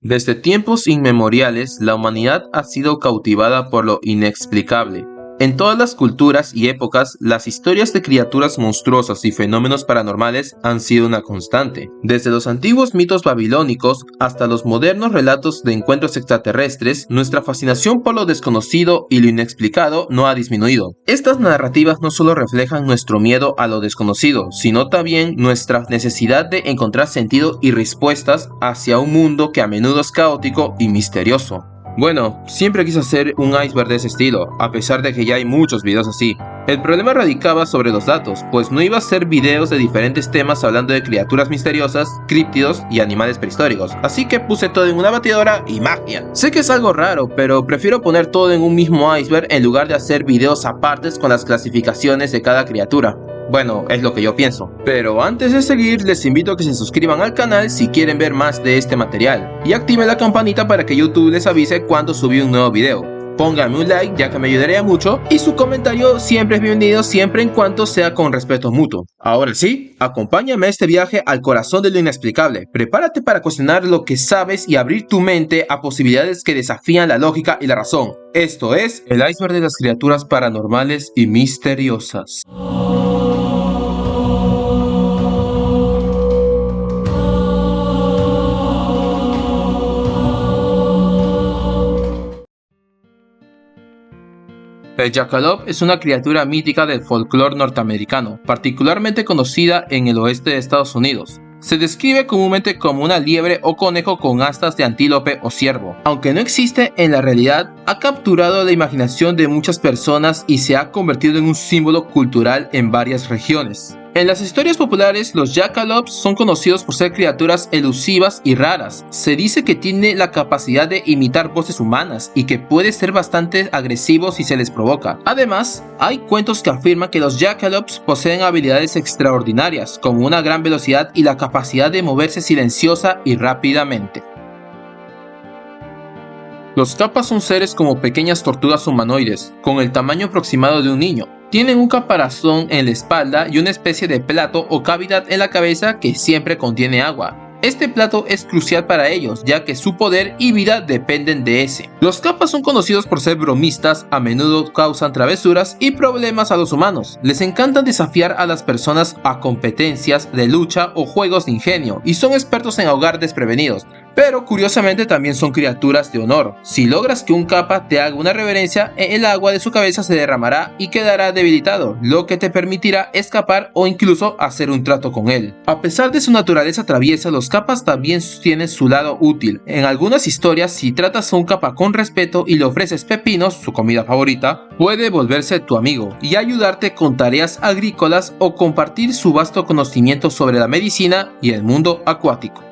Desde tiempos inmemoriales, la humanidad ha sido cautivada por lo inexplicable. En todas las culturas y épocas, las historias de criaturas monstruosas y fenómenos paranormales han sido una constante. Desde los antiguos mitos babilónicos hasta los modernos relatos de encuentros extraterrestres, nuestra fascinación por lo desconocido y lo inexplicado no ha disminuido. Estas narrativas no solo reflejan nuestro miedo a lo desconocido, sino también nuestra necesidad de encontrar sentido y respuestas hacia un mundo que a menudo es caótico y misterioso. Bueno, siempre quise hacer un iceberg de ese estilo, a pesar de que ya hay muchos videos así. El problema radicaba sobre los datos, pues no iba a ser videos de diferentes temas hablando de criaturas misteriosas, críptidos y animales prehistóricos, así que puse todo en una batidora y magia. Sé que es algo raro, pero prefiero poner todo en un mismo iceberg en lugar de hacer videos apartes con las clasificaciones de cada criatura. Bueno, es lo que yo pienso. Pero antes de seguir, les invito a que se suscriban al canal si quieren ver más de este material y activen la campanita para que YouTube les avise cuando subí un nuevo video. Pónganme un like ya que me ayudaría mucho y su comentario siempre es bienvenido siempre en cuanto sea con respeto mutuo. Ahora sí, acompáñame a este viaje al corazón de lo inexplicable. Prepárate para cuestionar lo que sabes y abrir tu mente a posibilidades que desafían la lógica y la razón. Esto es el iceberg de las criaturas paranormales y misteriosas. El Jackalope es una criatura mítica del folclore norteamericano, particularmente conocida en el oeste de Estados Unidos. Se describe comúnmente como una liebre o conejo con astas de antílope o ciervo. Aunque no existe en la realidad, ha capturado la imaginación de muchas personas y se ha convertido en un símbolo cultural en varias regiones. En las historias populares, los Jackalopes son conocidos por ser criaturas elusivas y raras. Se dice que tiene la capacidad de imitar voces humanas y que puede ser bastante agresivos si se les provoca. Además, hay cuentos que afirman que los Jackalopes poseen habilidades extraordinarias, como una gran velocidad y la capacidad de moverse silenciosa y rápidamente. Los Kappas son seres como pequeñas tortugas humanoides, con el tamaño aproximado de un niño. Tienen un caparazón en la espalda y una especie de plato o cavidad en la cabeza que siempre contiene agua. Este plato es crucial para ellos, ya que su poder y vida dependen de ese. Los Kappas son conocidos por ser bromistas, a menudo causan travesuras y problemas a los humanos. Les encanta desafiar a las personas a competencias de lucha o juegos de ingenio, y son expertos en ahogar desprevenidos. Pero curiosamente también son criaturas de honor. Si logras que un Kappa te haga una reverencia, el agua de su cabeza se derramará y quedará debilitado, lo que te permitirá escapar o incluso hacer un trato con él. A pesar de su naturaleza traviesa, los Kappas también tienen su lado útil. En algunas historias, si tratas a un Kappa con respeto y le ofreces pepinos, su comida favorita, puede volverse tu amigo y ayudarte con tareas agrícolas o compartir su vasto conocimiento sobre la medicina y el mundo acuático.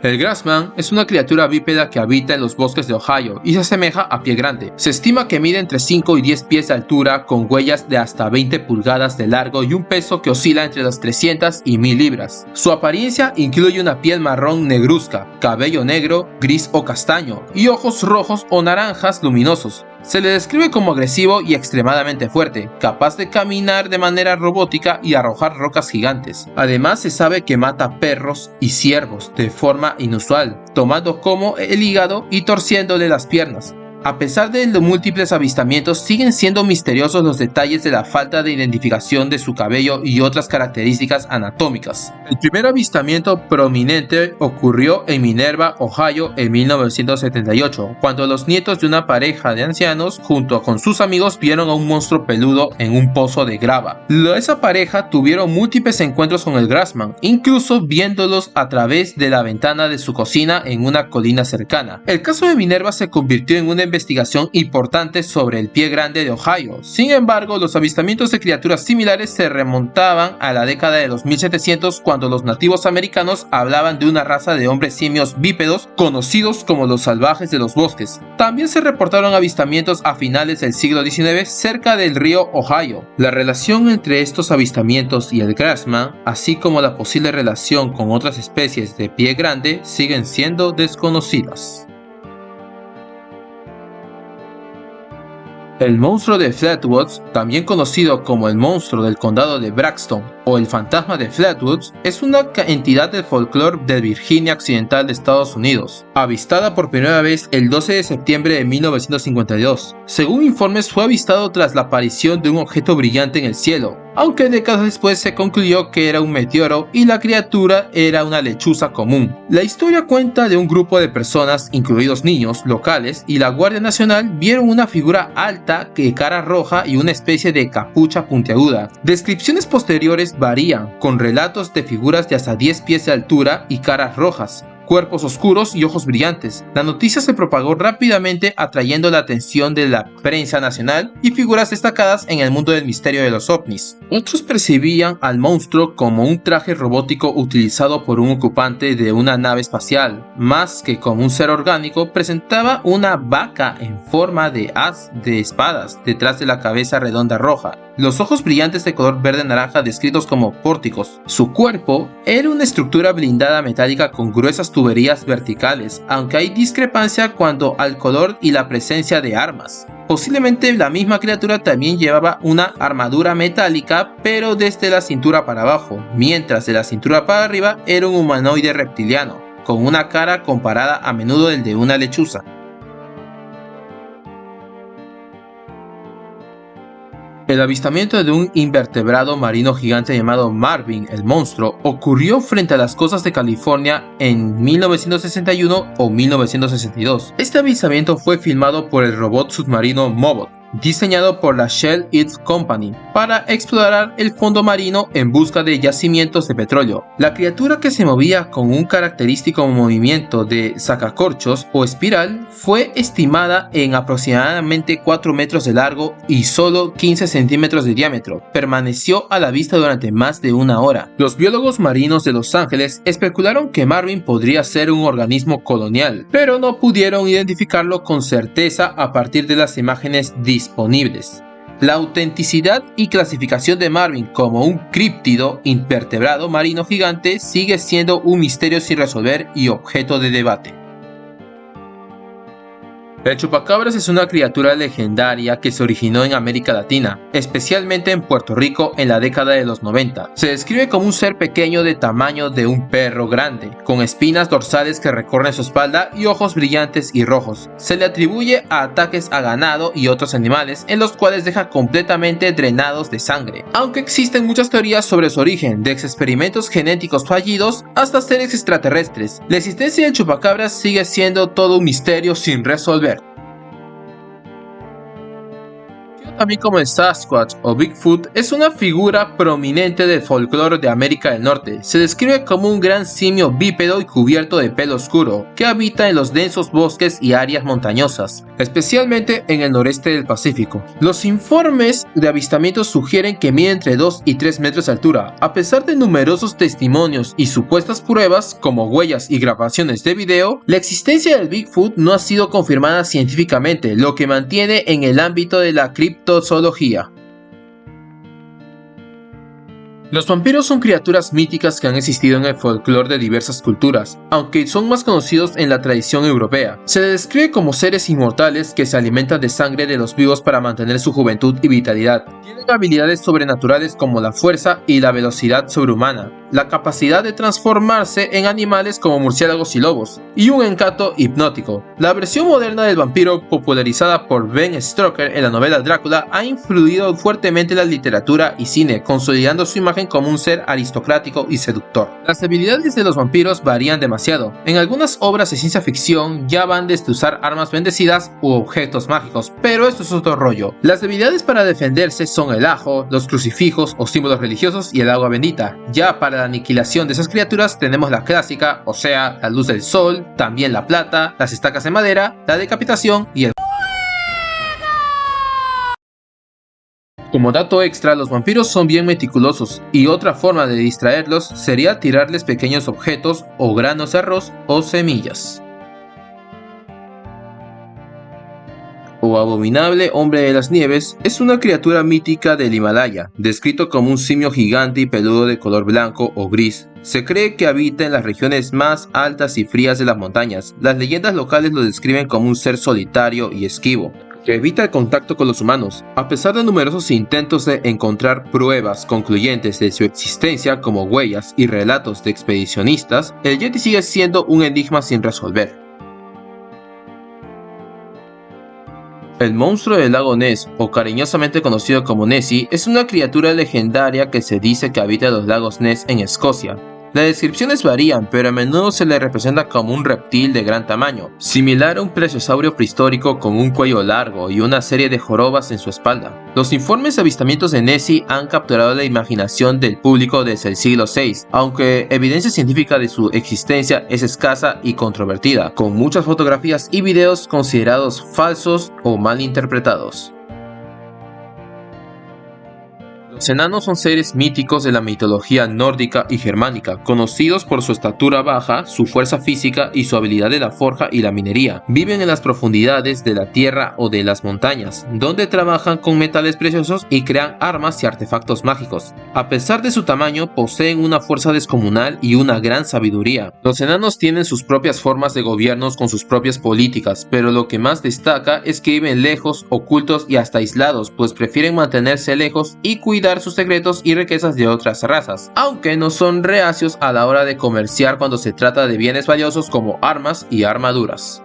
El Grassman es una criatura bípeda que habita en los bosques de Ohio y se asemeja a pie grande. Se estima que mide entre 5 y 10 pies de altura, con huellas de hasta 20 pulgadas de largo y un peso que oscila entre las 300 y 1000 libras. Su apariencia incluye una piel marrón negruzca, cabello negro, gris o castaño y ojos rojos o naranjas luminosos. Se le describe como agresivo y extremadamente fuerte, capaz de caminar de manera robótica y arrojar rocas gigantes. Además, se sabe que mata perros y ciervos de forma inusual, tomando como el hígado y torciéndole las piernas. A pesar de los múltiples avistamientos, siguen siendo misteriosos los detalles de la falta de identificación de su cabello y otras características anatómicas. El primer avistamiento prominente ocurrió en Minerva, Ohio, en 1978, cuando los nietos de una pareja de ancianos, junto con sus amigos, vieron a un monstruo peludo en un pozo de grava. Esa pareja tuvieron múltiples encuentros con el Grassman, incluso viéndolos a través de la ventana de su cocina en una colina cercana. El caso de Minerva se convirtió en una investigación importante sobre el pie grande de Ohio. Sin embargo, los avistamientos de criaturas similares se remontaban a la década de los 1700, cuando los nativos americanos hablaban de una raza de hombres simios bípedos conocidos como los salvajes de los bosques. También se reportaron avistamientos a finales del siglo XIX cerca del río Ohio. La relación entre estos avistamientos y el Grassman, así como la posible relación con otras especies de pie grande, siguen siendo desconocidas. El monstruo de Flatwoods, también conocido como el monstruo del condado de Braxton o el fantasma de Flatwoods, es una entidad del folclore de Virginia Occidental de Estados Unidos, avistada por primera vez el 12 de septiembre de 1952. Según informes, fue avistado tras la aparición de un objeto brillante en el cielo, aunque décadas después se concluyó que era un meteoro y la criatura era una lechuza común. La historia cuenta de un grupo de personas, incluidos niños, locales y la Guardia Nacional, vieron una figura alta de cara roja y una especie de capucha puntiaguda. Descripciones posteriores varían, con relatos de figuras de hasta 10 pies de altura y caras rojas, cuerpos oscuros y ojos brillantes. La noticia se propagó rápidamente, atrayendo la atención de la prensa nacional y figuras destacadas en el mundo del misterio de los ovnis. Otros percibían al monstruo como un traje robótico utilizado por un ocupante de una nave espacial. Más que como un ser orgánico, presentaba una vaca en forma de haz de espadas detrás de la cabeza redonda roja, los ojos brillantes de color verde-naranja descritos como pórticos. Su cuerpo era una estructura blindada metálica con gruesas tuberías verticales, aunque hay discrepancia cuanto al color y la presencia de armas. Posiblemente la misma criatura también llevaba una armadura metálica, pero desde la cintura para abajo, mientras de la cintura para arriba era un humanoide reptiliano, con una cara comparada a menudo del de una lechuza. El avistamiento de un invertebrado marino gigante llamado Marvin el monstruo ocurrió frente a las costas de California en 1961 o 1962. Este avistamiento fue filmado por el robot submarino Mobot, diseñado por la Shell Earth Company para explorar el fondo marino en busca de yacimientos de petróleo. La criatura, que se movía con un característico movimiento de sacacorchos o espiral, fue estimada en aproximadamente 4 metros de largo y solo 15 centímetros de diámetro. Permaneció a la vista durante más de una hora. Los biólogos marinos de Los Ángeles especularon que Marvin podría ser un organismo colonial, pero no pudieron identificarlo con certeza a partir de las imágenes disponibles. La autenticidad y clasificación de Marvin como un críptido invertebrado marino gigante sigue siendo un misterio sin resolver y objeto de debate. El chupacabras es una criatura legendaria que se originó en América Latina, especialmente en Puerto Rico en la década de los 90. Se describe como un ser pequeño de tamaño de un perro grande, con espinas dorsales que recorren su espalda y ojos brillantes y rojos. Se le atribuye a ataques a ganado y otros animales, en los cuales deja completamente drenados de sangre. Aunque existen muchas teorías sobre su origen, desde experimentos genéticos fallidos hasta seres extraterrestres, la existencia del chupacabras sigue siendo todo un misterio sin resolver. También como el Sasquatch o Bigfoot, es una figura prominente del folclore de América del Norte. Se describe como un gran simio bípedo y cubierto de pelo oscuro, que habita en los densos bosques y áreas montañosas, especialmente en el noreste del Pacífico. Los informes de avistamientos sugieren que mide entre 2 y 3 metros de altura. A pesar de numerosos testimonios y supuestas pruebas, como huellas y grabaciones de video, la existencia del Bigfoot no ha sido confirmada científicamente, lo que mantiene en el ámbito de la criptozoología. Los vampiros son criaturas míticas que han existido en el folclore de diversas culturas, aunque son más conocidos en la tradición europea. Se les describe como seres inmortales que se alimentan de sangre de los vivos para mantener su juventud y vitalidad. Tienen habilidades sobrenaturales como la fuerza y la velocidad sobrehumana, la capacidad de transformarse en animales como murciélagos y lobos, y un encanto hipnótico. La versión moderna del vampiro, popularizada por Ben Stoker en la novela Drácula, ha influido fuertemente en la literatura y cine, consolidando su imagen como un ser aristocrático y seductor. Las habilidades de los vampiros varían demasiado. En algunas obras de ciencia ficción ya van desde usar armas bendecidas u objetos mágicos, pero esto es otro rollo. Las debilidades para defenderse son el ajo, los crucifijos o símbolos religiosos y el agua bendita. Ya para la aniquilación de esas criaturas tenemos la clásica, o sea, la luz del sol, también la plata, las estacas de madera, la decapitación y el... Como dato extra, los vampiros son bien meticulosos, y otra forma de distraerlos sería tirarles pequeños objetos o granos de arroz o semillas. O abominable hombre de las nieves es una criatura mítica del Himalaya, descrito como un simio gigante y peludo de color blanco o gris. Se cree que habita en las regiones más altas y frías de las montañas. Las leyendas locales lo describen como un ser solitario y esquivo. que evita el contacto con los humanos. A pesar de numerosos intentos de encontrar pruebas concluyentes de su existencia como huellas y relatos de expedicionistas, el Yeti sigue siendo un enigma sin resolver. El monstruo del lago Ness, o cariñosamente conocido como Nessie, es una criatura legendaria que se dice que habita los lagos Ness en Escocia. Las descripciones varían, pero a menudo se le representa como un reptil de gran tamaño, similar a un plesiosaurio prehistórico con un cuello largo y una serie de jorobas en su espalda. Los informes de avistamientos de Nessie han capturado la imaginación del público desde el siglo VI, aunque evidencia científica de su existencia es escasa y controvertida, con muchas fotografías y videos considerados falsos o mal interpretados. Los enanos son seres míticos de la mitología nórdica y germánica, conocidos por su estatura baja, su fuerza física y su habilidad de la forja y la minería. Viven en las profundidades de la tierra o de las montañas, donde trabajan con metales preciosos y crean armas y artefactos mágicos. A pesar de su tamaño, poseen una fuerza descomunal y una gran sabiduría. Los enanos tienen sus propias formas de gobiernos con sus propias políticas, pero lo que más destaca es que viven lejos, ocultos y hasta aislados, pues prefieren mantenerse lejos y cuidar sus secretos y riquezas de otras razas, aunque no son reacios a la hora de comerciar cuando se trata de bienes valiosos como armas y armaduras.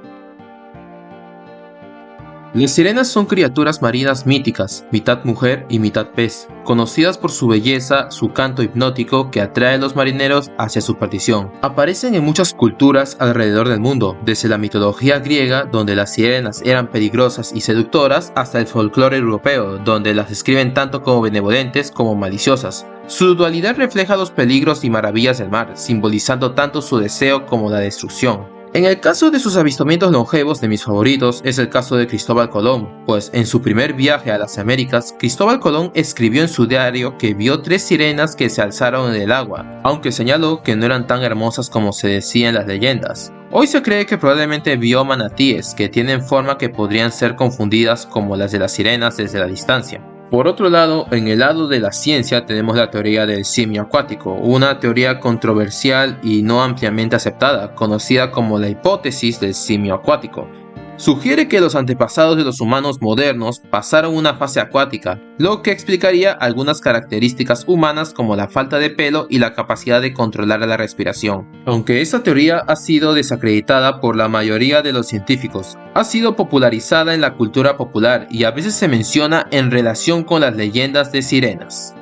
Las sirenas son criaturas marinas míticas, mitad mujer y mitad pez, conocidas por su belleza, su canto hipnótico que atrae a los marineros hacia su perdición. Aparecen en muchas culturas alrededor del mundo, desde la mitología griega, donde las sirenas eran peligrosas y seductoras, hasta el folclore europeo, donde las describen tanto como benevolentes como maliciosas. Su dualidad refleja los peligros y maravillas del mar, simbolizando tanto su deseo como la destrucción. En el caso de sus avistamientos longevos, de mis favoritos es el caso de Cristóbal Colón, pues en su primer viaje a las Américas, Cristóbal Colón escribió en su diario que vio 3 sirenas que se alzaron en el agua, aunque señaló que no eran tan hermosas como se decía en las leyendas. Hoy se cree que probablemente vio manatíes, que tienen forma que podrían ser confundidas como las de las sirenas desde la distancia. Por otro lado, en el lado de la ciencia tenemos la teoría del simio acuático, una teoría controversial y no ampliamente aceptada, conocida como la hipótesis del simio acuático. Sugiere que los antepasados de los humanos modernos pasaron una fase acuática, lo que explicaría algunas características humanas como la falta de pelo y la capacidad de controlar la respiración. Aunque esta teoría ha sido desacreditada por la mayoría de los científicos, ha sido popularizada en la cultura popular y a veces se menciona en relación con las leyendas de sirenas.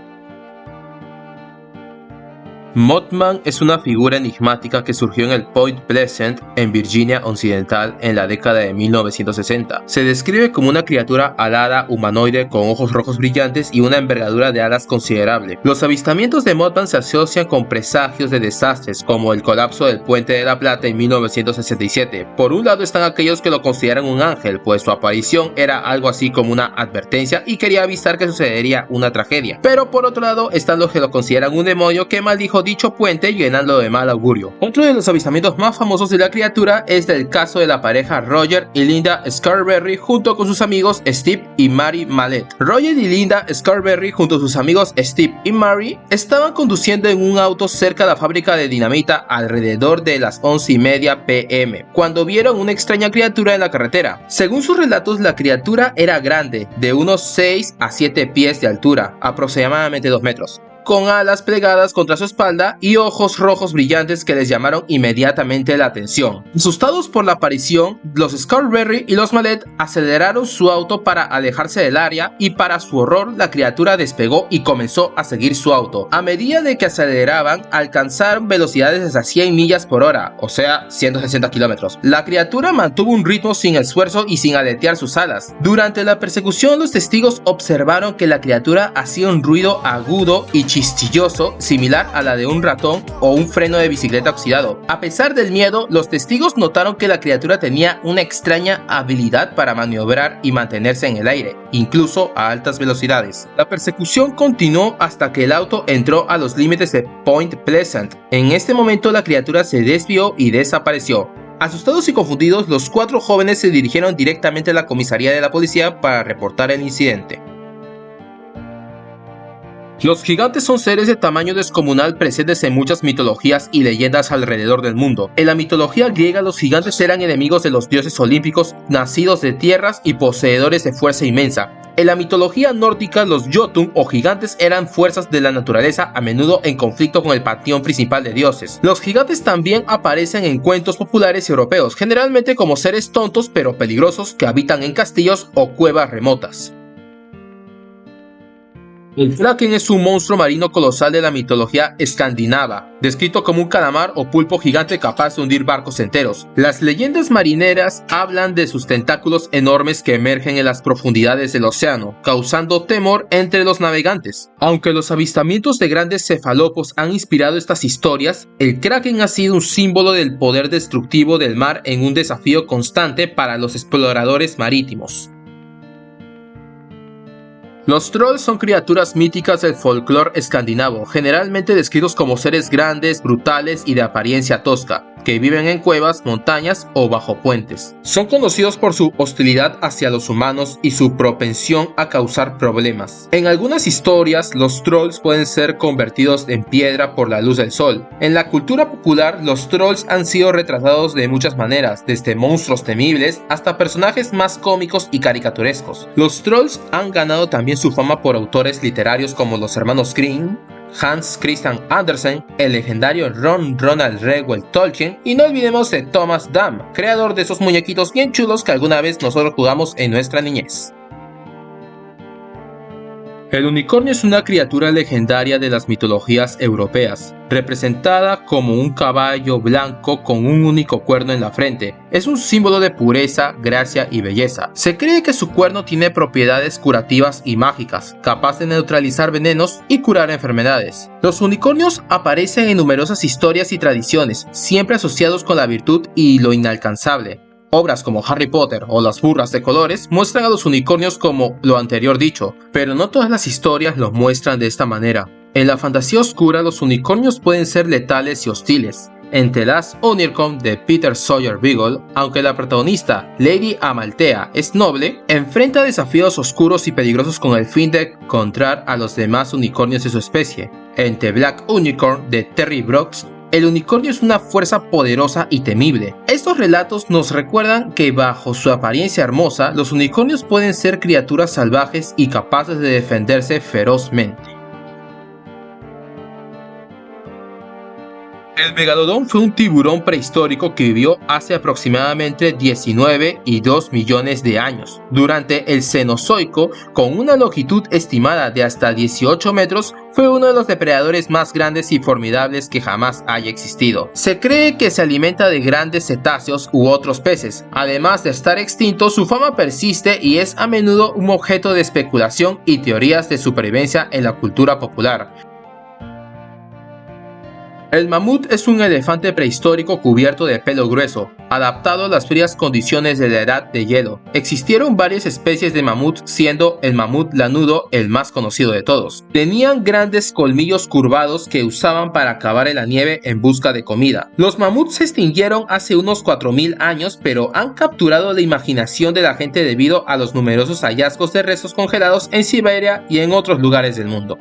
Mothman es una figura enigmática que surgió en el Point Pleasant, en Virginia Occidental, en la década de 1960. Se describe como una criatura alada humanoide con ojos rojos brillantes y una envergadura de alas considerable. Los avistamientos de Mothman se asocian con presagios de desastres, como el colapso del Puente de la Plata en 1967. Por un lado están aquellos que lo consideran un ángel, pues su aparición era algo así como una advertencia y quería avisar que sucedería una tragedia. Pero por otro lado están los que lo consideran un demonio que maldijo dicho puente, llenándolo de mal augurio. Otro de los avistamientos más famosos de la criatura es el caso de la pareja Roger y Linda Scarberry junto con sus amigos Steve y Mary Mallet. Roger y Linda Scarberry junto a sus amigos Steve y Mary estaban conduciendo en un auto cerca de la fábrica de dinamita alrededor de las 11:30 p.m. cuando vieron una extraña criatura en la carretera. Según sus relatos, la criatura era grande, de unos 6 a 7 pies de altura, aproximadamente 2 metros. Con alas plegadas contra su espalda y ojos rojos brillantes que les llamaron inmediatamente la atención. Asustados por la aparición, los Scarberry y los Mallet aceleraron su auto para alejarse del área y para su horror la criatura despegó y comenzó a seguir su auto. A medida de que aceleraban, alcanzaron velocidades de hasta 100 millas por hora, o sea, 160 kilómetros. La criatura mantuvo un ritmo sin esfuerzo y sin aletear sus alas. Durante la persecución, los testigos observaron que la criatura hacía un ruido agudo y chistilloso similar a la de un ratón o un freno de bicicleta oxidado. A pesar del miedo, los testigos notaron que la criatura tenía una extraña habilidad para maniobrar y mantenerse en el aire, incluso a altas velocidades. La persecución continuó hasta que el auto entró a los límites de Point Pleasant. En este momento la criatura se desvió y desapareció. Asustados y confundidos, los 4 jóvenes se dirigieron directamente a la comisaría de la policía para reportar el incidente. Los gigantes son seres de tamaño descomunal presentes en muchas mitologías y leyendas alrededor del mundo. En la mitología griega, los gigantes eran enemigos de los dioses olímpicos, nacidos de tierras y poseedores de fuerza inmensa. En la mitología nórdica, los Jotun o gigantes eran fuerzas de la naturaleza, a menudo en conflicto con el panteón principal de dioses. Los gigantes también aparecen en cuentos populares europeos, generalmente como seres tontos pero peligrosos que habitan en castillos o cuevas remotas. El kraken es un monstruo marino colosal de la mitología escandinava, descrito como un calamar o pulpo gigante capaz de hundir barcos enteros. Las leyendas marineras hablan de sus tentáculos enormes que emergen en las profundidades del océano, causando temor entre los navegantes. Aunque los avistamientos de grandes cefalópodos han inspirado estas historias, el kraken ha sido un símbolo del poder destructivo del mar en un desafío constante para los exploradores marítimos. Los trolls son criaturas míticas del folclore escandinavo, generalmente descritos como seres grandes, brutales y de apariencia tosca, que viven en cuevas, montañas o bajo puentes. Son conocidos por su hostilidad hacia los humanos y su propensión a causar problemas. En algunas historias, los trolls pueden ser convertidos en piedra por la luz del sol. En la cultura popular, los trolls han sido retratados de muchas maneras, desde monstruos temibles hasta personajes más cómicos y caricaturescos. Los trolls han ganado también su fama por autores literarios como los hermanos Grimm, Hans Christian Andersen, el legendario Ronald Reuel Tolkien y no olvidemos de Thomas Dam, creador de esos muñequitos bien chulos que alguna vez nosotros jugamos en nuestra niñez. El unicornio es una criatura legendaria de las mitologías europeas, representada como un caballo blanco con un único cuerno en la frente. Es un símbolo de pureza, gracia y belleza. Se cree que su cuerno tiene propiedades curativas y mágicas, capaz de neutralizar venenos y curar enfermedades. Los unicornios aparecen en numerosas historias y tradiciones, siempre asociados con la virtud y lo inalcanzable. Obras como Harry Potter o Las burras de colores muestran a los unicornios como lo anterior dicho, pero no todas las historias los muestran de esta manera. En la fantasía oscura, los unicornios pueden ser letales y hostiles. En The Last Unicorn de Peter Sawyer Beagle, aunque la protagonista, Lady Amalthea, es noble, enfrenta desafíos oscuros y peligrosos con el fin de encontrar a los demás unicornios de su especie. En The Black Unicorn de Terry Brooks, el unicornio es una fuerza poderosa y temible. Estos relatos nos recuerdan que bajo su apariencia hermosa, los unicornios pueden ser criaturas salvajes y capaces de defenderse ferozmente. El megalodón fue un tiburón prehistórico que vivió hace aproximadamente 19 y 2 millones de años. Durante el Cenozoico, con una longitud estimada de hasta 18 metros, fue uno de los depredadores más grandes y formidables que jamás haya existido. Se cree que se alimenta de grandes cetáceos u otros peces. Además de estar extinto, su fama persiste y es a menudo un objeto de especulación y teorías de supervivencia en la cultura popular. El mamut es un elefante prehistórico cubierto de pelo grueso, adaptado a las frías condiciones de la edad de hielo. Existieron varias especies de mamut, siendo el mamut lanudo el más conocido de todos. Tenían grandes colmillos curvados que usaban para cavar en la nieve en busca de comida. Los mamuts se extinguieron hace unos 4000 años, pero han capturado la imaginación de la gente debido a los numerosos hallazgos de restos congelados en Siberia y en otros lugares del mundo.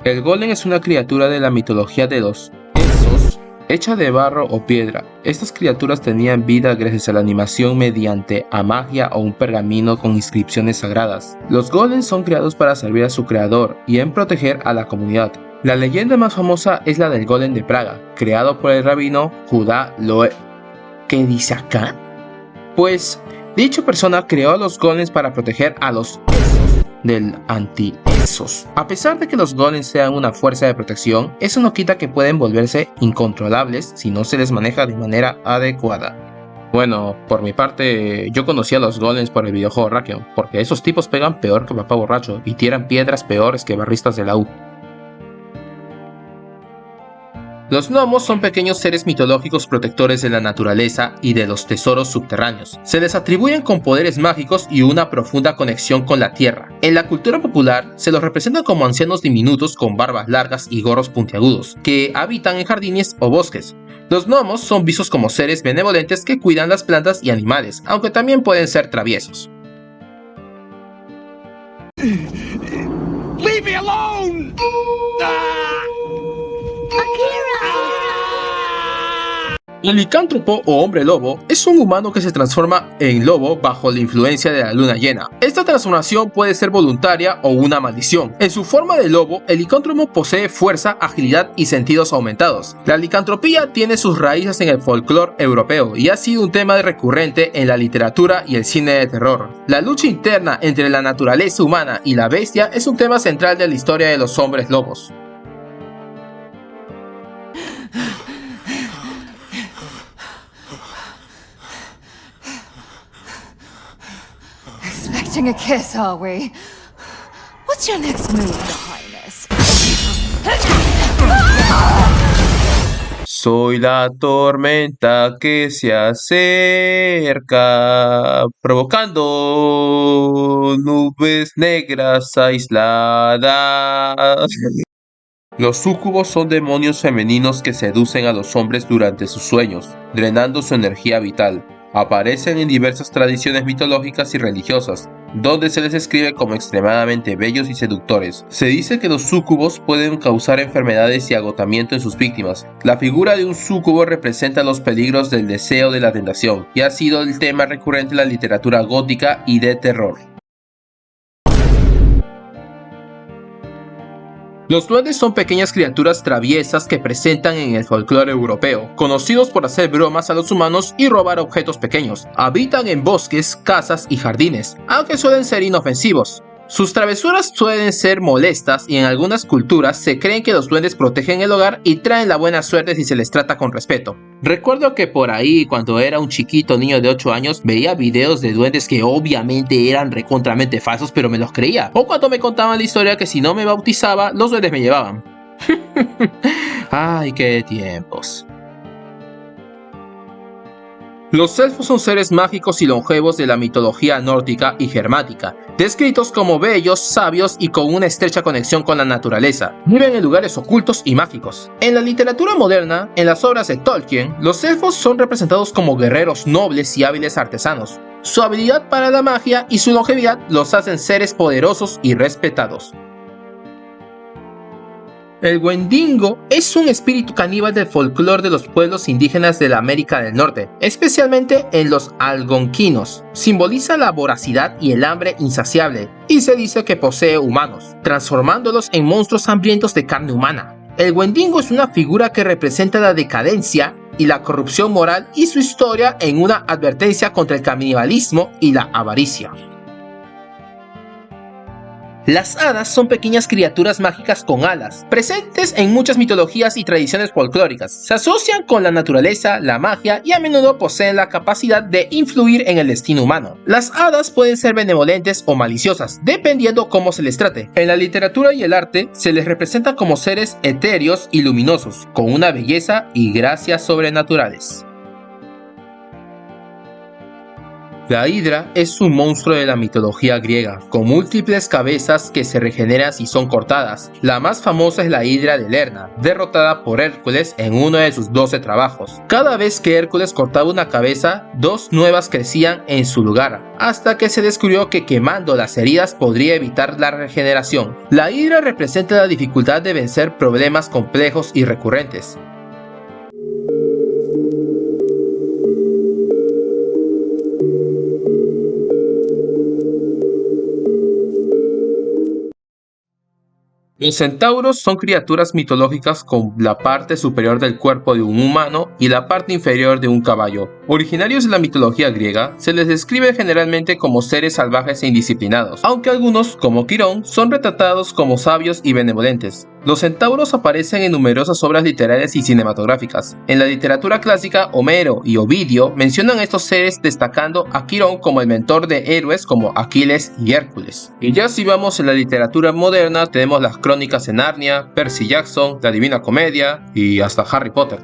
El golem es una criatura de la mitología de los Esos, hecha de barro o piedra. Estas criaturas tenían vida gracias a la animación mediante a magia o un pergamino con inscripciones sagradas. Los golems son creados para servir a su creador y en proteger a la comunidad. La leyenda más famosa es la del golem de Praga, creado por el rabino Judá Loew. ¿Qué dice acá? Pues, dicha persona creó a los golems para proteger a los Esos del anti-Esos. A pesar de que los golems sean una fuerza de protección, eso no quita que pueden volverse incontrolables si no se les maneja de manera adecuada. Bueno, por mi parte, yo conocí a los golems por el videojuego Rakion, porque esos tipos pegan peor que papá borracho y tiran piedras peores que barristas de la U. Los gnomos son pequeños seres mitológicos protectores de la naturaleza y de los tesoros subterráneos. Se les atribuyen con poderes mágicos y una profunda conexión con la tierra. En la cultura popular, se los representa como ancianos diminutos con barbas largas y gorros puntiagudos, que habitan en jardines o bosques. Los gnomos son vistos como seres benevolentes que cuidan las plantas y animales, aunque también pueden ser traviesos. Leave me alone! El licántropo o hombre lobo es un humano que se transforma en lobo bajo la influencia de la luna llena. Esta transformación puede ser voluntaria o una maldición. En su forma de lobo, el licántropo posee fuerza, agilidad y sentidos aumentados. La licantropía tiene sus raíces en el folclore europeo y ha sido un tema recurrente en la literatura y el cine de terror. La lucha interna entre la naturaleza humana y la bestia es un tema central de la historia de los hombres lobos. Expecting a kiss, are we? What's your next move, Your Highness? Soy la tormenta que se acerca, provocando nubes negras aisladas. Los súcubos son demonios femeninos que seducen a los hombres durante sus sueños, drenando su energía vital. Aparecen en diversas tradiciones mitológicas y religiosas, donde se les describe como extremadamente bellos y seductores. Se dice que los súcubos pueden causar enfermedades y agotamiento en sus víctimas. La figura de un súcubo representa los peligros del deseo de la tentación, y ha sido el tema recurrente en la literatura gótica y de terror. Los duendes son pequeñas criaturas traviesas que presentan en el folclore europeo, conocidos por hacer bromas a los humanos y robar objetos pequeños. Habitan en bosques, casas y jardines, aunque suelen ser inofensivos. Sus travesuras suelen ser molestas y en algunas culturas se creen que los duendes protegen el hogar y traen la buena suerte si se les trata con respeto. Recuerdo que por ahí, cuando era un chiquito niño de 8 años, veía videos de duendes que obviamente eran recontramente falsos, pero me los creía. O cuando me contaban la historia que si no me bautizaba, los duendes me llevaban. ¡Ay, qué tiempos! Los elfos son seres mágicos y longevos de la mitología nórdica y germánica, descritos como bellos, sabios y con una estrecha conexión con la naturaleza. Viven en lugares ocultos y mágicos. En la literatura moderna, en las obras de Tolkien, los elfos son representados como guerreros nobles y hábiles artesanos. Su habilidad para la magia y su longevidad los hacen seres poderosos y respetados. El Wendigo es un espíritu caníbal del folclore de los pueblos indígenas de la América del Norte, especialmente en los algonquinos. Simboliza la voracidad y el hambre insaciable, y se dice que posee humanos, transformándolos en monstruos hambrientos de carne humana. El Wendigo es una figura que representa la decadencia y la corrupción moral y su historia en una advertencia contra el canibalismo y la avaricia. Las hadas son pequeñas criaturas mágicas con alas, presentes en muchas mitologías y tradiciones folclóricas. Se asocian con la naturaleza, la magia y a menudo poseen la capacidad de influir en el destino humano. Las hadas pueden ser benevolentes o maliciosas, dependiendo cómo se les trate. En la literatura y el arte se les representa como seres etéreos y luminosos, con una belleza y gracia sobrenaturales. La hidra es un monstruo de la mitología griega, con múltiples cabezas que se regeneran si son cortadas. La más famosa es la hidra de Lerna, derrotada por Hércules en uno de sus 12 trabajos. Cada vez que Hércules cortaba una cabeza, 2 nuevas crecían en su lugar, hasta que se descubrió que quemando las heridas podría evitar la regeneración. La hidra representa la dificultad de vencer problemas complejos y recurrentes. Los centauros son criaturas mitológicas con la parte superior del cuerpo de un humano y la parte inferior de un caballo. Originarios de la mitología griega, se les describe generalmente como seres salvajes e indisciplinados, aunque algunos, como Quirón, son retratados como sabios y benevolentes. Los centauros aparecen en numerosas obras literarias y cinematográficas. En la literatura clásica, Homero y Ovidio mencionan a estos seres destacando a Quirón como el mentor de héroes como Aquiles y Hércules. Y ya si vamos en la literatura moderna, tenemos las crónicas de Narnia, Percy Jackson, la Divina Comedia y hasta Harry Potter.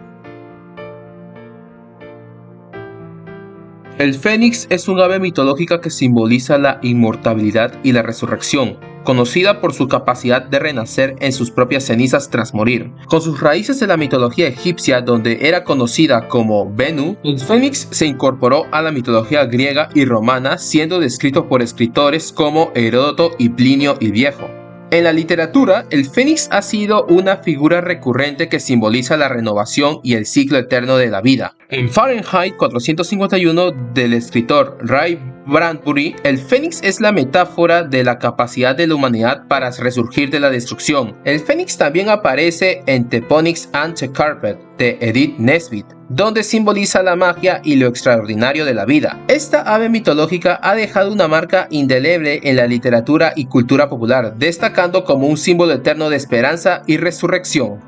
El fénix es un ave mitológica que simboliza la inmortalidad y la resurrección. conocida por su capacidad de renacer en sus propias cenizas tras morir. Con sus raíces de la mitología egipcia, donde era conocida como Bennu, el fénix se incorporó a la mitología griega y romana, siendo descrito por escritores como Heródoto y Plinio el Viejo. En la literatura, el fénix ha sido una figura recurrente que simboliza la renovación y el ciclo eterno de la vida. En Fahrenheit 451 del escritor Ray Bradbury, el fénix es la metáfora de la capacidad de la humanidad para resurgir de la destrucción. El fénix también aparece en The Phoenix and the Carpet de Edith Nesbit, donde simboliza la magia y lo extraordinario de la vida. Esta ave mitológica ha dejado una marca indeleble en la literatura y cultura popular, destacando como un símbolo eterno de esperanza y resurrección.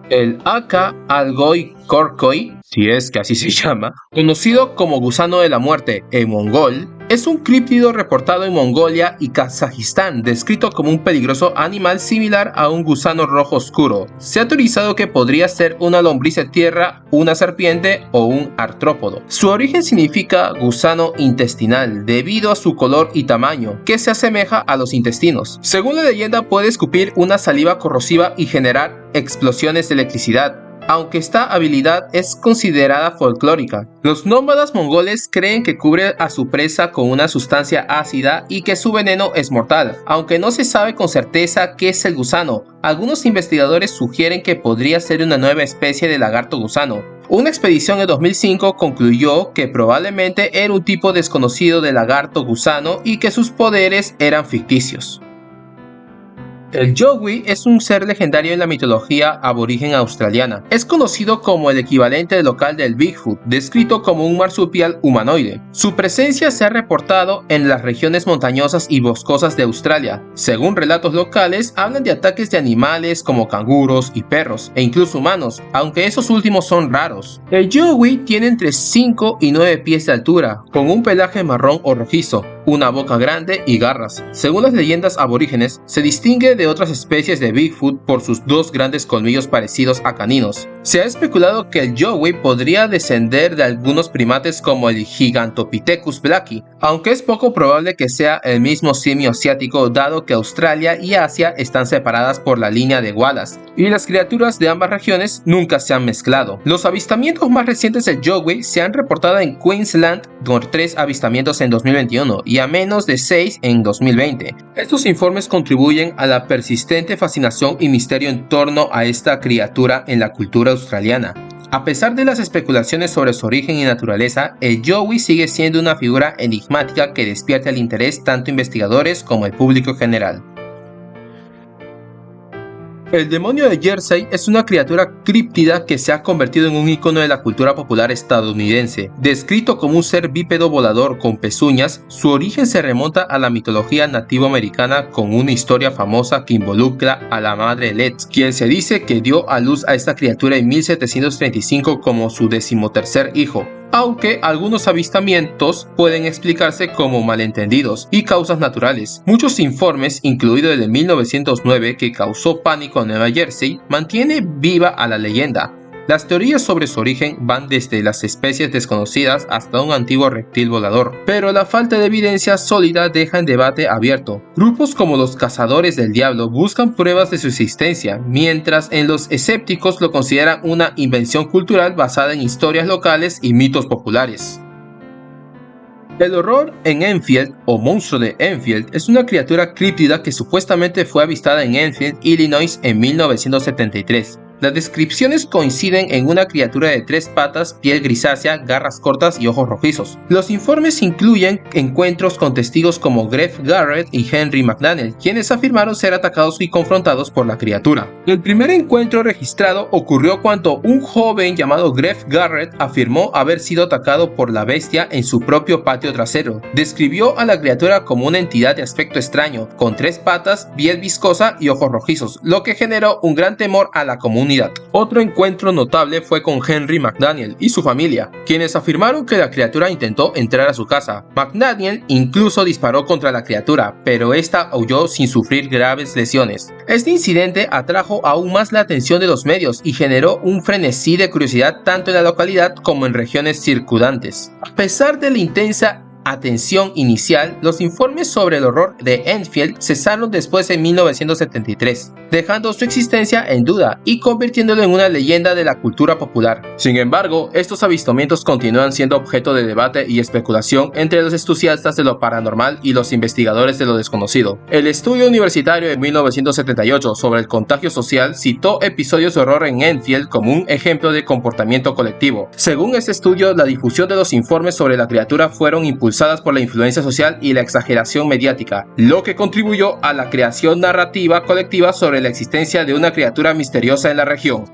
El Aka Algoi Korkoi, si es que así se llama, conocido como gusano de la muerte en mongol, es un críptido reportado en Mongolia y Kazajistán, descrito como un peligroso animal similar a un gusano rojo oscuro. Se ha teorizado que podría ser una lombriz de tierra, una serpiente o un artrópodo. Su origen significa gusano intestinal, debido a su color y tamaño, que se asemeja a los intestinos. Según la leyenda, puede escupir una saliva corrosiva y generar explosiones de electricidad, aunque esta habilidad es considerada folclórica. Los nómadas mongoles creen que cubre a su presa con una sustancia ácida y que su veneno es mortal, aunque no se sabe con certeza qué es el gusano. Algunos investigadores sugieren que podría ser una nueva especie de lagarto gusano. Una expedición en 2005 concluyó que probablemente era un tipo desconocido de lagarto gusano y que sus poderes eran ficticios. El Yowie es un ser legendario en la mitología aborigen australiana. Es conocido como el equivalente local del Bigfoot, descrito como un marsupial humanoide. Su presencia se ha reportado en las regiones montañosas y boscosas de Australia. Según relatos locales, hablan de ataques de animales como canguros y perros, e incluso humanos, aunque esos últimos son raros. El Yowie tiene entre 5 y 9 pies de altura, con un pelaje marrón o rojizo, una boca grande y garras. Según las leyendas aborígenes, se distingue de otras especies de Bigfoot por sus dos grandes colmillos parecidos a caninos. Se ha especulado que el Yowie podría descender de algunos primates como el Gigantopithecus blacki, aunque es poco probable que sea el mismo simio asiático, dado que Australia y Asia están separadas por la línea de Wallace, y las criaturas de ambas regiones nunca se han mezclado. Los avistamientos más recientes del Yowie se han reportado en Queensland, con 3 avistamientos en 2021 y a menos de 6 en 2020. Estos informes contribuyen a la persistente fascinación y misterio en torno a esta criatura en la cultura australiana. A pesar de las especulaciones sobre su origen y naturaleza, el Yowie sigue siendo una figura enigmática que despierta el interés tanto investigadores como el público general. El demonio de Jersey es una criatura críptida que se ha convertido en un icono de la cultura popular estadounidense. Descrito como un ser bípedo volador con pezuñas, su origen se remonta a la mitología nativoamericana, con una historia famosa que involucra a la madre Letts, quien se dice que dio a luz a esta criatura en 1735 como su 13º hijo. Aunque algunos avistamientos pueden explicarse como malentendidos y causas naturales. Muchos informes, incluido el de 1909 que causó pánico en Nueva Jersey, mantiene viva a la leyenda. Las teorías sobre su origen van desde las especies desconocidas hasta un antiguo reptil volador, pero la falta de evidencia sólida deja en debate abierto. Grupos como los Cazadores del Diablo buscan pruebas de su existencia, mientras en los escépticos lo consideran una invención cultural basada en historias locales y mitos populares. El horror en Enfield, o monstruo de Enfield, es una criatura críptida que supuestamente fue avistada en Enfield, Illinois en 1973. Las descripciones coinciden en una criatura de 3 patas, piel grisácea, garras cortas y ojos rojizos. Los informes incluyen encuentros con testigos como Greg Garrett y Henry McDaniel, quienes afirmaron ser atacados y confrontados por la criatura. El primer encuentro registrado ocurrió cuando un joven llamado Greg Garrett afirmó haber sido atacado por la bestia en su propio patio trasero. Describió a la criatura como una entidad de aspecto extraño, con 3 patas, piel viscosa y ojos rojizos, lo que generó un gran temor a la comunidad. Otro encuentro notable fue con Henry McDaniel y su familia, quienes afirmaron que la criatura intentó entrar a su casa. McDaniel incluso disparó contra la criatura, pero esta huyó sin sufrir graves lesiones. Este incidente atrajo aún más la atención de los medios y generó un frenesí de curiosidad tanto en la localidad como en regiones circundantes. A pesar de la intensa atención inicial, los informes sobre el horror de Enfield cesaron después en 1973, dejando su existencia en duda y convirtiéndolo en una leyenda de la cultura popular. Sin embargo, estos avistamientos continúan siendo objeto de debate y especulación entre los entusiastas de lo paranormal y los investigadores de lo desconocido. El estudio universitario de 1978 sobre el contagio social citó episodios de horror en Enfield como un ejemplo de comportamiento colectivo. Según este estudio, la difusión de los informes sobre la criatura fueron impulsadas por la influencia social y la exageración mediática, lo que contribuyó a la creación narrativa colectiva sobre la existencia de una criatura misteriosa en la región.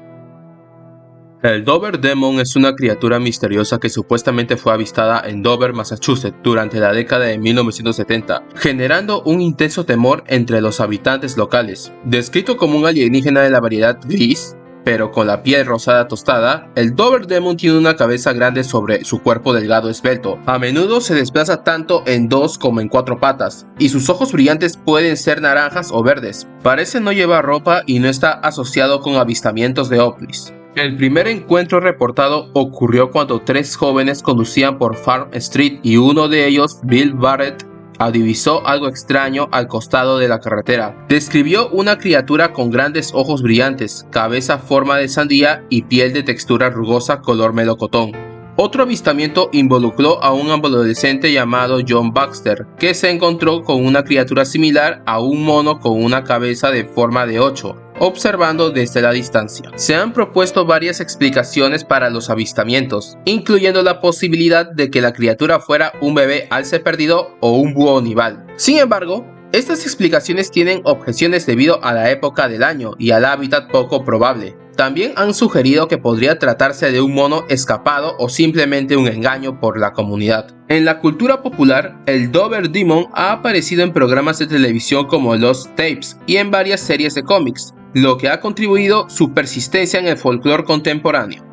El Dover Demon es una criatura misteriosa que supuestamente fue avistada en Dover, Massachusetts, durante la década de 1970, generando un intenso temor entre los habitantes locales. Descrito como un alienígena de la variedad gris, pero con la piel rosada tostada, el Dover Demon tiene una cabeza grande sobre su cuerpo delgado esbelto. A menudo se desplaza tanto en 2 como en 4 patas, y sus ojos brillantes pueden ser naranjas o verdes. Parece no llevar ropa y no está asociado con avistamientos de ovnis. El primer encuentro reportado ocurrió cuando 3 jóvenes conducían por Farm Street y uno de ellos, Bill Barrett, divisó algo extraño al costado de la carretera. Describió una criatura con grandes ojos brillantes, cabeza forma de sandía y piel de textura rugosa color melocotón. Otro avistamiento involucró a un adolescente llamado John Baxter, que se encontró con una criatura similar a un mono con una cabeza de forma de 8, observando desde la distancia. Se han propuesto varias explicaciones para los avistamientos, incluyendo la posibilidad de que la criatura fuera un bebé alce perdido o un búho nival. Sin embargo, estas explicaciones tienen objeciones debido a la época del año y al hábitat poco probable. También han sugerido que podría tratarse de un mono escapado o simplemente un engaño por la comunidad. En la cultura popular, el Dover Demon ha aparecido en programas de televisión como Lost Tapes y en varias series de cómics, lo que ha contribuido su persistencia en el folclore contemporáneo.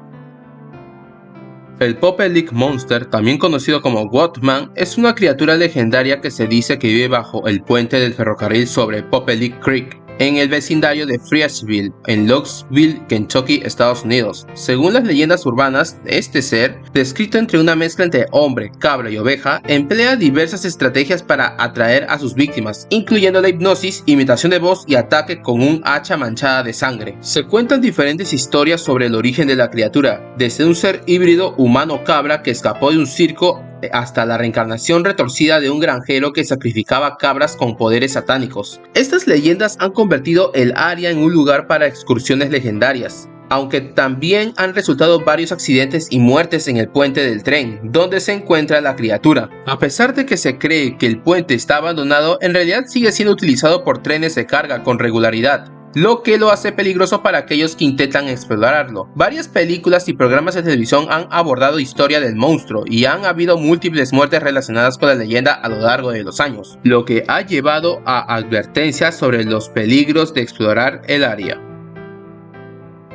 El Popelic Monster, también conocido como Woodman, es una criatura legendaria que se dice que vive bajo el puente del ferrocarril sobre Popelic Creek, en el vecindario de Friesville, en Louisville, Kentucky, Estados Unidos. Según las leyendas urbanas, este ser, descrito entre una mezcla entre hombre, cabra y oveja, emplea diversas estrategias para atraer a sus víctimas, incluyendo la hipnosis, imitación de voz y ataque con un hacha manchada de sangre. Se cuentan diferentes historias sobre el origen de la criatura, desde un ser híbrido humano-cabra que escapó de un circo hasta la reencarnación retorcida de un granjero que sacrificaba cabras con poderes satánicos. Estas leyendas han convertido el área en un lugar para excursiones legendarias, aunque también han resultado varios accidentes y muertes en el puente del tren, donde se encuentra la criatura. A pesar de que se cree que el puente está abandonado, en realidad sigue siendo utilizado por trenes de carga con regularidad, lo que lo hace peligroso para aquellos que intentan explorarlo. Varias películas y programas de televisión han abordado historia del monstruo y han habido múltiples muertes relacionadas con la leyenda a lo largo de los años, lo que ha llevado a advertencias sobre los peligros de explorar el área.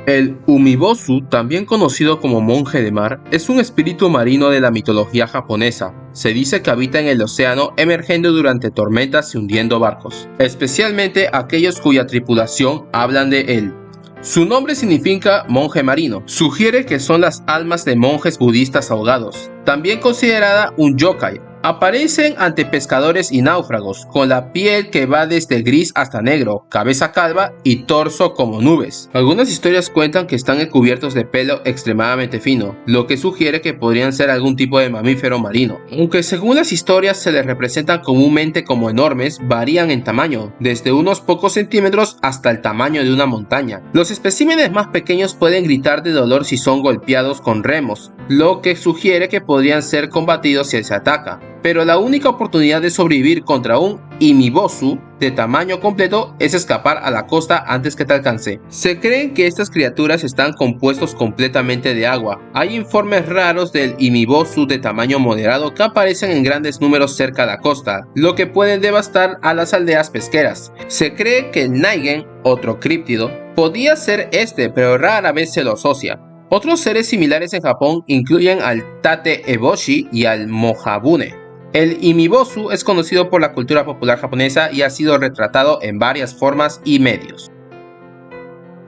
El Umibozu, también conocido como monje de mar, es un espíritu marino de la mitología japonesa. Se dice que habita en el océano emergiendo durante tormentas y hundiendo barcos, especialmente aquellos cuya tripulación hablan de él. Su nombre significa monje marino, sugiere que son las almas de monjes budistas ahogados, también considerada un yokai. Aparecen ante pescadores y náufragos, con la piel que va desde gris hasta negro, cabeza calva y torso como nubes. Algunas historias cuentan que están cubiertos de pelo extremadamente fino, lo que sugiere que podrían ser algún tipo de mamífero marino. Aunque según las historias se les representan comúnmente como enormes, varían en tamaño, desde unos pocos centímetros hasta el tamaño de una montaña. Los especímenes más pequeños pueden gritar de dolor si son golpeados con remos, lo que sugiere que podrían ser combatidos si se ataca. Pero la única oportunidad de sobrevivir contra un Umibozu de tamaño completo es escapar a la costa antes que te alcance. Se cree que estas criaturas están compuestos completamente de agua. Hay informes raros del Umibozu de tamaño moderado que aparecen en grandes números cerca de la costa, lo que puede devastar a las aldeas pesqueras. Se cree que el Naigen, otro críptido, podía ser pero rara vez se lo asocia. Otros seres similares en Japón incluyen al Tate Eboshi y al Mohabune. El Umibozu es conocido por la cultura popular japonesa y ha sido retratado en varias formas y medios.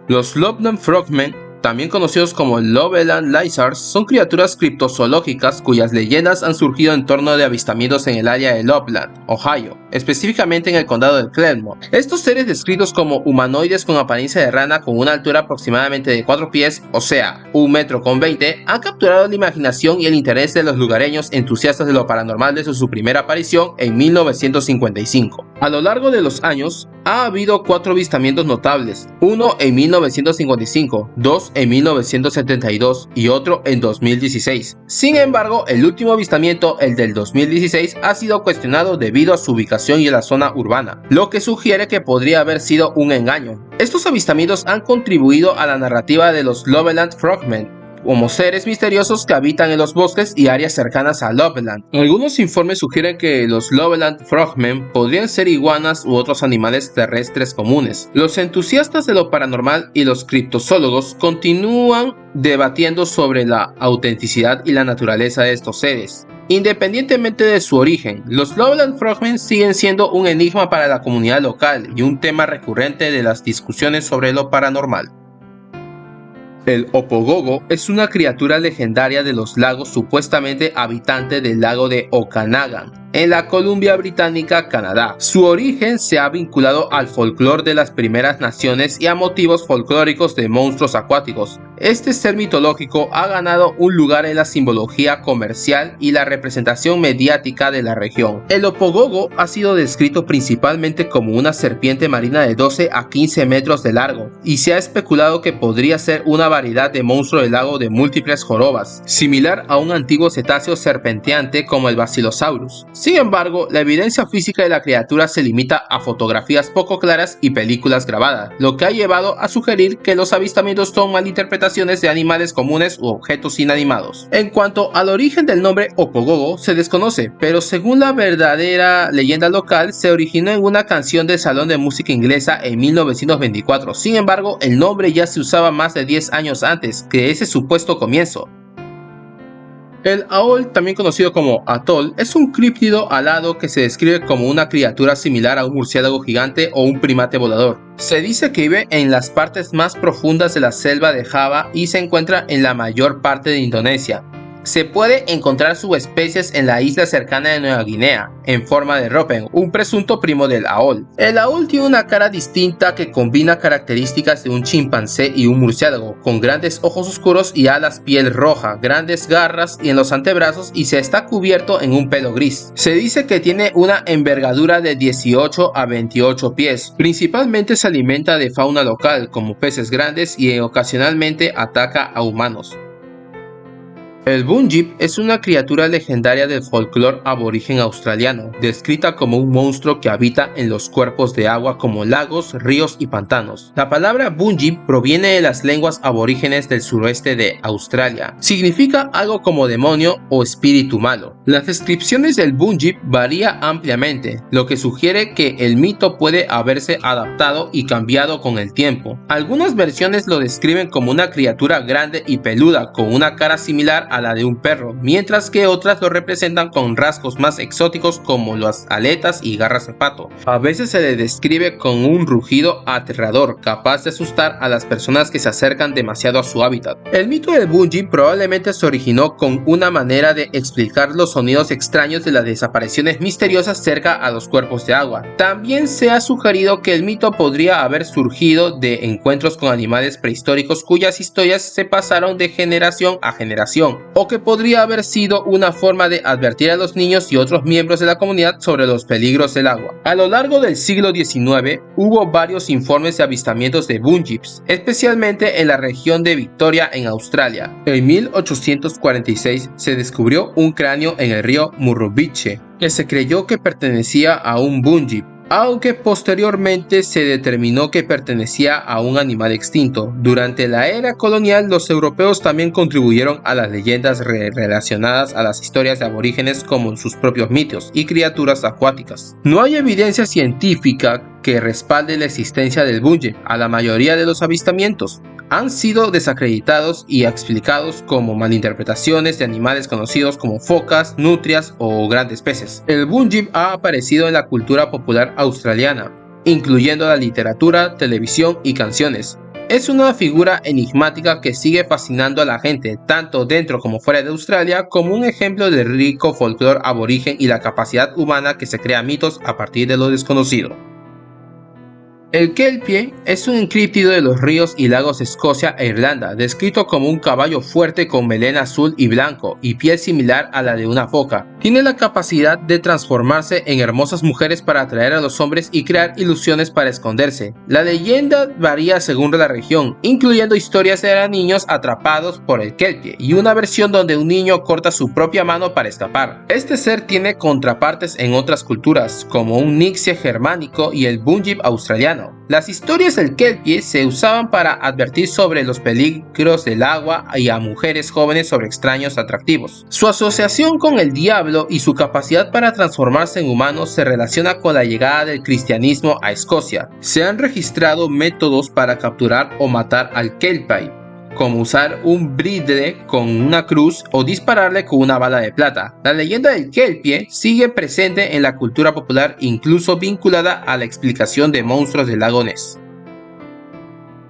Los Lobnan Frogmen, también conocidos como Loveland Lizards, son criaturas criptozoológicas cuyas leyendas han surgido en torno de avistamientos en el área de Loveland, Ohio, específicamente en el condado de Claremont. Estos seres descritos como humanoides con apariencia de rana con una altura aproximadamente de 4 pies, o sea, 1,20 m, han capturado la imaginación y el interés de los lugareños entusiastas de lo paranormal desde su primera aparición en 1955. A lo largo de los años, ha habido 4 avistamientos notables, uno en 1955, 2 en 1972 y otro en 2016. Sin embargo, el último avistamiento, el del 2016, ha sido cuestionado debido a su ubicación y a la zona urbana, lo que sugiere que podría haber sido un engaño. Estos avistamientos han contribuido a la narrativa de los Loveland Frogmen, como seres misteriosos que habitan en los bosques y áreas cercanas a Loveland. Algunos informes sugieren que los Loveland Frogmen podrían ser iguanas u otros animales terrestres comunes. Los entusiastas de lo paranormal y los criptozoólogos continúan debatiendo sobre la autenticidad y la naturaleza de estos seres. Independientemente de su origen, los Loveland Frogmen siguen siendo un enigma para la comunidad local y un tema recurrente de las discusiones sobre lo paranormal. El Opogogo es una criatura legendaria de los lagos supuestamente habitante del lago de Okanagan, en la Columbia Británica, Canadá. Su origen se ha vinculado al folclore de las primeras naciones y a motivos folclóricos de monstruos acuáticos. Este ser mitológico ha ganado un lugar en la simbología comercial y la representación mediática de la región. El Opogogo ha sido descrito principalmente como una serpiente marina de 12 a 15 metros de largo, y se ha especulado que podría ser una variedad de monstruo del lago de múltiples jorobas, similar a un antiguo cetáceo serpenteante como el Basilosaurus. Sin embargo, la evidencia física de la criatura se limita a fotografías poco claras y películas grabadas, lo que ha llevado a sugerir que los avistamientos son malinterpretaciones de animales comunes u objetos inanimados. En cuanto al origen del nombre Opogogo, se desconoce, pero según la verdadera leyenda local, se originó en una canción del Salón de Música Inglesa en 1924. Sin embargo, el nombre ya se usaba más de 10 años antes que ese supuesto comienzo. El Aol, también conocido como Atol, es un críptido alado que se describe como una criatura similar a un murciélago gigante o un primate volador. Se dice que vive en las partes más profundas de la selva de Java y se encuentra en la mayor parte de Indonesia. Se puede encontrar subespecies en la isla cercana de Nueva Guinea, en forma de ropen, un presunto primo del Aol. El Aol tiene una cara distinta que combina características de un chimpancé y un murciélago, con grandes ojos oscuros y alas piel roja, grandes garras y en los antebrazos, y se está cubierto en un pelo gris. Se dice que tiene una envergadura de 18 a 28 pies. Principalmente se alimenta de fauna local, como peces grandes, y ocasionalmente ataca a humanos. El Bunjip es una criatura legendaria del folclore aborigen australiano, descrita como un monstruo que habita en los cuerpos de agua como lagos, ríos y pantanos. La palabra Bunjip proviene de las lenguas aborígenes del suroeste de Australia. Significa algo como demonio o espíritu malo. Las descripciones del Bunjip varían ampliamente, lo que sugiere que el mito puede haberse adaptado y cambiado con el tiempo. Algunas versiones lo describen como una criatura grande y peluda con una cara similar a la de un perro, mientras que otras lo representan con rasgos más exóticos como las aletas y garras de pato. A veces se le describe con un rugido aterrador, capaz de asustar a las personas que se acercan demasiado a su hábitat. El mito del Bunjip probablemente se originó con una manera de explicar los sonidos extraños de las desapariciones misteriosas cerca a los cuerpos de agua. También se ha sugerido que el mito podría haber surgido de encuentros con animales prehistóricos cuyas historias se pasaron de generación a generación, o que podría haber sido una forma de advertir a los niños y otros miembros de la comunidad sobre los peligros del agua. A lo largo del siglo XIX hubo varios informes de avistamientos de Bunjips, especialmente en la región de Victoria en Australia. En 1846 se descubrió un cráneo en el río Murrumbidgee que se creyó que pertenecía a un Bunjip, aunque posteriormente se determinó que pertenecía a un animal extinto. Durante la era colonial, los europeos también contribuyeron a las leyendas relacionadas a las historias de aborígenes como sus propios mitos y criaturas acuáticas. No hay evidencia científica que respalde la existencia del Bunjip. A la mayoría de los avistamientos han sido desacreditados y explicados como malinterpretaciones de animales conocidos como focas, nutrias o grandes peces. El Bunjip ha aparecido en la cultura popular australiana, incluyendo la literatura, televisión y canciones. Es una figura enigmática que sigue fascinando a la gente, tanto dentro como fuera de Australia, como un ejemplo del rico folclore aborigen y la capacidad humana que se crea mitos a partir de lo desconocido. El kelpie es un encríptido de los ríos y lagos de Escocia e Irlanda, descrito como un caballo fuerte con melena azul y blanco y piel similar a la de una foca. Tiene la capacidad de transformarse en hermosas mujeres para atraer a los hombres y crear ilusiones para esconderse. La leyenda varía según la región, incluyendo historias de niños atrapados por el kelpie y una versión donde un niño corta su propia mano para escapar. Este ser tiene contrapartes en otras culturas, como un nixie germánico y el bunjib australiano. Las historias del kelpie se usaban para advertir sobre los peligros del agua y a mujeres jóvenes sobre extraños atractivos. Su asociación con el diablo y su capacidad para transformarse en humanos se relaciona con la llegada del cristianismo a Escocia. Se han registrado métodos para capturar o matar al kelpie, como usar un bridle con una cruz o dispararle con una bala de plata. La leyenda del kelpie sigue presente en la cultura popular, incluso vinculada a la explicación de monstruos del lago Ness.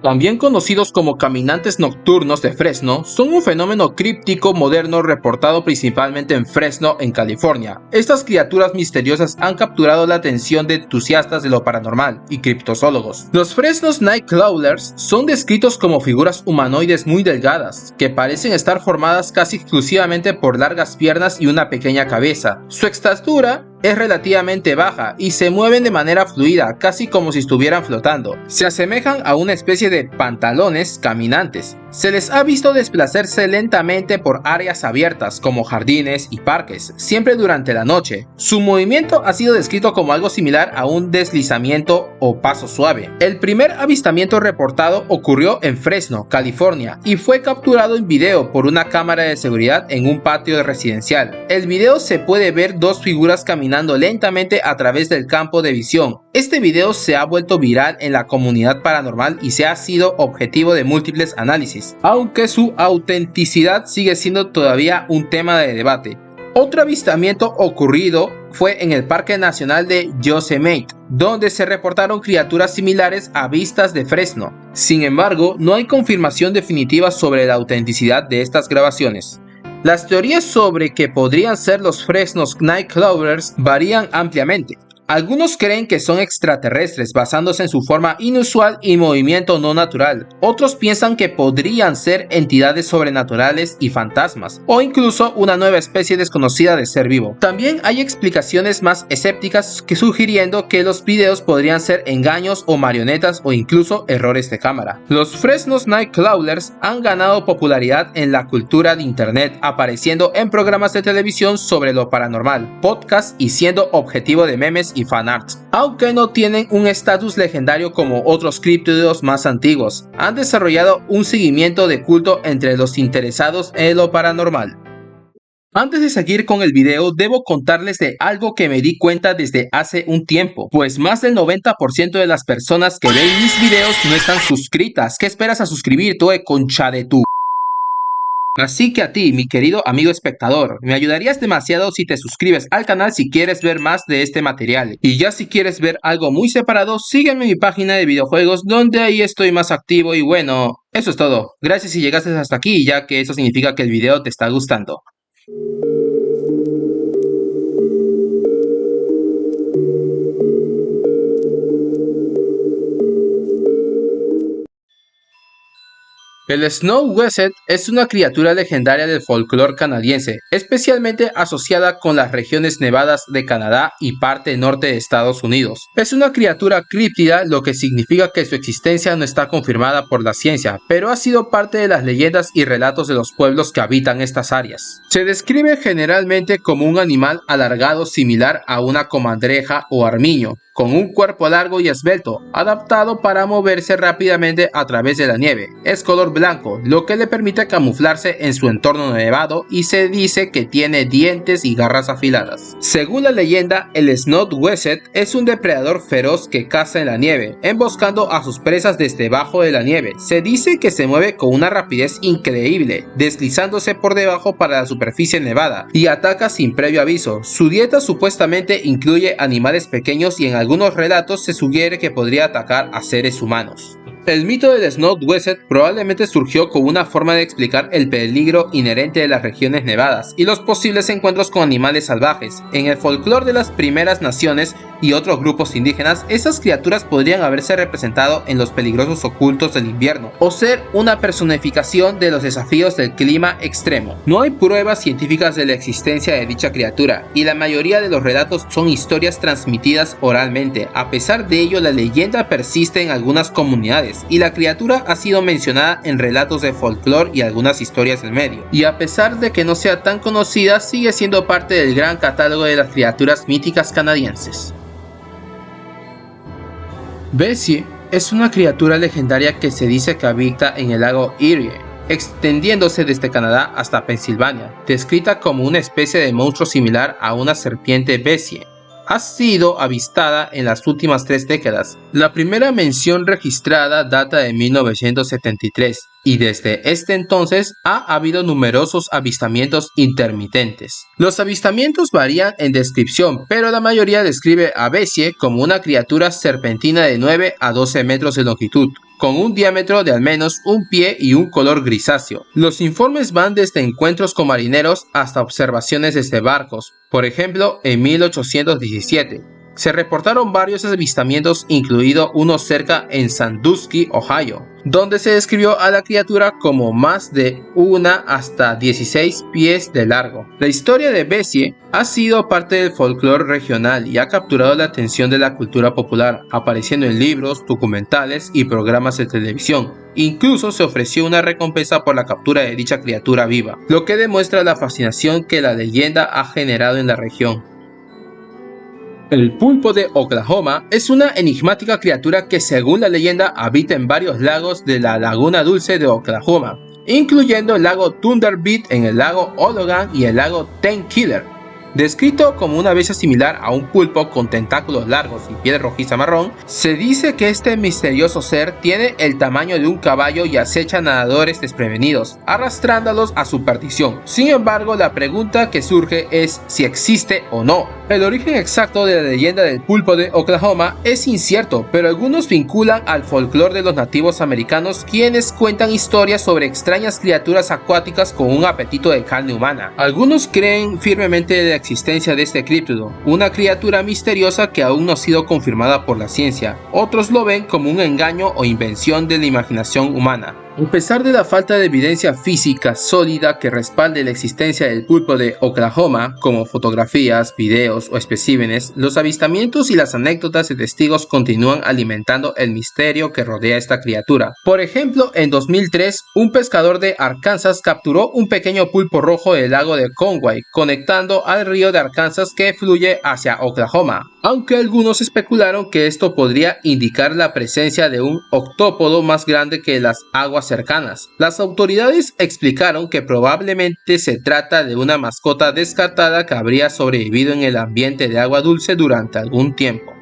También conocidos como caminantes nocturnos de Fresno, son un fenómeno críptico moderno reportado principalmente en Fresno, en California. Estas criaturas misteriosas han capturado la atención de entusiastas de lo paranormal y criptozoólogos. Los Fresno Nightcrawlers son descritos como figuras humanoides muy delgadas, que parecen estar formadas casi exclusivamente por largas piernas y una pequeña cabeza. Su estatura es relativamente baja y se mueven de manera fluida, casi como si estuvieran flotando. Se asemejan a una especie de pantalones caminantes. Se les ha visto desplazarse lentamente por áreas abiertas como jardines y parques, siempre durante la noche. Su movimiento ha sido descrito como algo similar a un deslizamiento o paso suave. El primer avistamiento reportado ocurrió en Fresno, California, y fue capturado en video por una cámara de seguridad en un patio residencial. El video se puede ver dos figuras caminando lentamente a través del campo de visión. Este video se ha vuelto viral en la comunidad paranormal y se ha sido objetivo de múltiples análisis, aunque su autenticidad sigue siendo todavía un tema de debate. Otro avistamiento ocurrido fue en el Parque Nacional de Yosemite, donde se reportaron criaturas similares a vistas de Fresno. Sin embargo, no hay confirmación definitiva sobre la autenticidad de estas grabaciones. Las teorías sobre que podrían ser los Fresno Nightcrawlers varían ampliamente. Algunos creen que son extraterrestres basándose en su forma inusual y movimiento no natural. Otros piensan que podrían ser entidades sobrenaturales y fantasmas, o incluso una nueva especie desconocida de ser vivo. También hay explicaciones más escépticas sugiriendo que los videos podrían ser engaños o marionetas o incluso errores de cámara. Los Fresno Nightcrawlers han ganado popularidad en la cultura de internet, apareciendo en programas de televisión sobre lo paranormal, podcasts y siendo objetivo de memes y fanarts. Aunque no tienen un estatus legendario como otros críptidos más antiguos, han desarrollado un seguimiento de culto entre los interesados en lo paranormal. Antes de seguir con el video, debo contarles de algo que me di cuenta desde hace un tiempo, pues más del 90% de las personas que ven mis videos no están suscritas. ¿Qué esperas a suscribirte, concha de tu? Así que a ti, mi querido amigo espectador, me ayudarías demasiado si te suscribes al canal si quieres ver más de este material. Y ya si quieres ver algo muy separado, sígueme en mi página de videojuegos donde ahí estoy más activo y bueno, eso es todo. Gracias si llegaste hasta aquí, ya que eso significa que el video te está gustando. El Snow Wesset es una criatura legendaria del folclore canadiense, especialmente asociada con las regiones nevadas de Canadá y parte norte de Estados Unidos. Es una criatura críptida, lo que significa que su existencia no está confirmada por la ciencia, pero ha sido parte de las leyendas y relatos de los pueblos que habitan estas áreas. Se describe generalmente como un animal alargado similar a una comadreja o armiño, con un cuerpo largo y esbelto, adaptado para moverse rápidamente a través de la nieve. Es color blanco, lo que le permite camuflarse en su entorno nevado y se dice que tiene dientes y garras afiladas. Según la leyenda, el Snow Wesset es un depredador feroz que caza en la nieve, emboscando a sus presas desde debajo de la nieve. Se dice que se mueve con una rapidez increíble, deslizándose por debajo para la superficie nevada, y ataca sin previo aviso. Su dieta supuestamente incluye animales pequeños y en algunos relatos se sugiere que podría atacar a seres humanos. El mito del Snow-Dweset probablemente surgió como una forma de explicar el peligro inherente de las regiones nevadas y los posibles encuentros con animales salvajes. En el folclore de las primeras naciones y otros grupos indígenas, esas criaturas podrían haberse representado en los peligrosos ocultos del invierno o ser una personificación de los desafíos del clima extremo. No hay pruebas científicas de la existencia de dicha criatura y la mayoría de los relatos son historias transmitidas oralmente. A pesar de ello, la leyenda persiste en algunas comunidades y la criatura ha sido mencionada en relatos de folclore y algunas historias del medio. Y a pesar de que no sea tan conocida, sigue siendo parte del gran catálogo de las criaturas míticas canadienses. Bessie es una criatura legendaria que se dice que habita en el lago Erie, extendiéndose desde Canadá hasta Pensilvania, descrita como una especie de monstruo similar a una serpiente Bessie. Ha sido avistada en las últimas 3 décadas. La primera mención registrada data de 1973 y desde este entonces ha habido numerosos avistamientos intermitentes. Los avistamientos varían en descripción, pero la mayoría describe a Bessie como una criatura serpentina de 9 a 12 metros de longitud, con un diámetro de al menos un pie y un color grisáceo. Los informes van desde encuentros con marineros hasta observaciones desde barcos. Por ejemplo, en 1817 se reportaron varios avistamientos, incluido uno cerca en Sandusky, Ohio, donde se describió a la criatura como más de 1 hasta 16 pies de largo. La historia de Bessie ha sido parte del folclore regional y ha capturado la atención de la cultura popular, apareciendo en libros, documentales y programas de televisión. Incluso se ofreció una recompensa por la captura de dicha criatura viva, lo que demuestra la fascinación que la leyenda ha generado en la región. El pulpo de Oklahoma es una enigmática criatura que, según la leyenda, habita en varios lagos de la Laguna Dulce de Oklahoma, incluyendo el lago Thunderbird en el lago Ologan y el lago Ten Killer. Descrito como una bestia similar a un pulpo con tentáculos largos y piel rojiza marrón, se dice que este misterioso ser tiene el tamaño de un caballo y acecha nadadores desprevenidos, arrastrándolos a su perdición. Sin embargo, la pregunta que surge es si existe o no. El origen exacto de la leyenda del pulpo de Oklahoma es incierto, pero algunos vinculan al folclore de los nativos americanos, quienes cuentan historias sobre extrañas criaturas acuáticas con un apetito de carne humana. Algunos creen firmemente en la existencia de este críptido, una criatura misteriosa que aún no ha sido confirmada por la ciencia. Otros lo ven como un engaño o invención de la imaginación humana. A pesar de la falta de evidencia física sólida que respalde la existencia del pulpo de Oklahoma, como fotografías, videos o especímenes, los avistamientos y las anécdotas de testigos continúan alimentando el misterio que rodea a esta criatura. Por ejemplo, en 2003, un pescador de Arkansas capturó un pequeño pulpo rojo del lago de Conway, conectando al río de Arkansas que fluye hacia Oklahoma, aunque algunos especularon que esto podría indicar la presencia de un octópodo más grande que las aguas cercanas. Las autoridades explicaron que probablemente se trata de una mascota descartada que habría sobrevivido en el ambiente de agua dulce durante algún tiempo.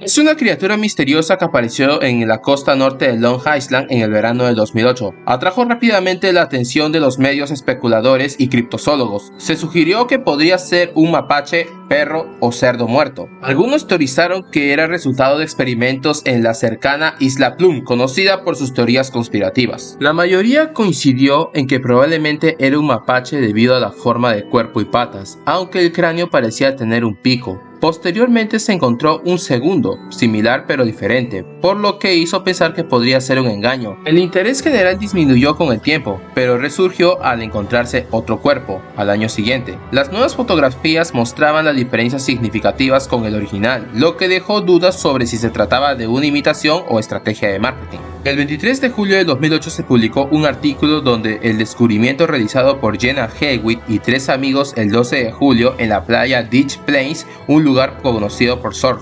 Es una criatura misteriosa que apareció en la costa norte de Long Island en el verano del 2008. Atrajo rápidamente la atención de los medios especuladores y criptozoólogos. Se sugirió que podría ser un mapache, perro o cerdo muerto. Algunos teorizaron que era resultado de experimentos en la cercana Isla Plum, conocida por sus teorías conspirativas. La mayoría coincidió en que probablemente era un mapache debido a la forma de cuerpo y patas, aunque el cráneo parecía tener un pico. Posteriormente se encontró un segundo, similar pero diferente, por lo que hizo pensar que podría ser un engaño. El interés general disminuyó con el tiempo, pero resurgió al encontrarse otro cuerpo, al año siguiente. Las nuevas fotografías mostraban las diferencias significativas con el original, lo que dejó dudas sobre si se trataba de una imitación o estrategia de marketing. El 23 de julio de 2008 se publicó un artículo donde el descubrimiento realizado por Jenna Hewitt y 3 amigos el 12 de julio en la playa Ditch Plains, un lugar conocido por surf.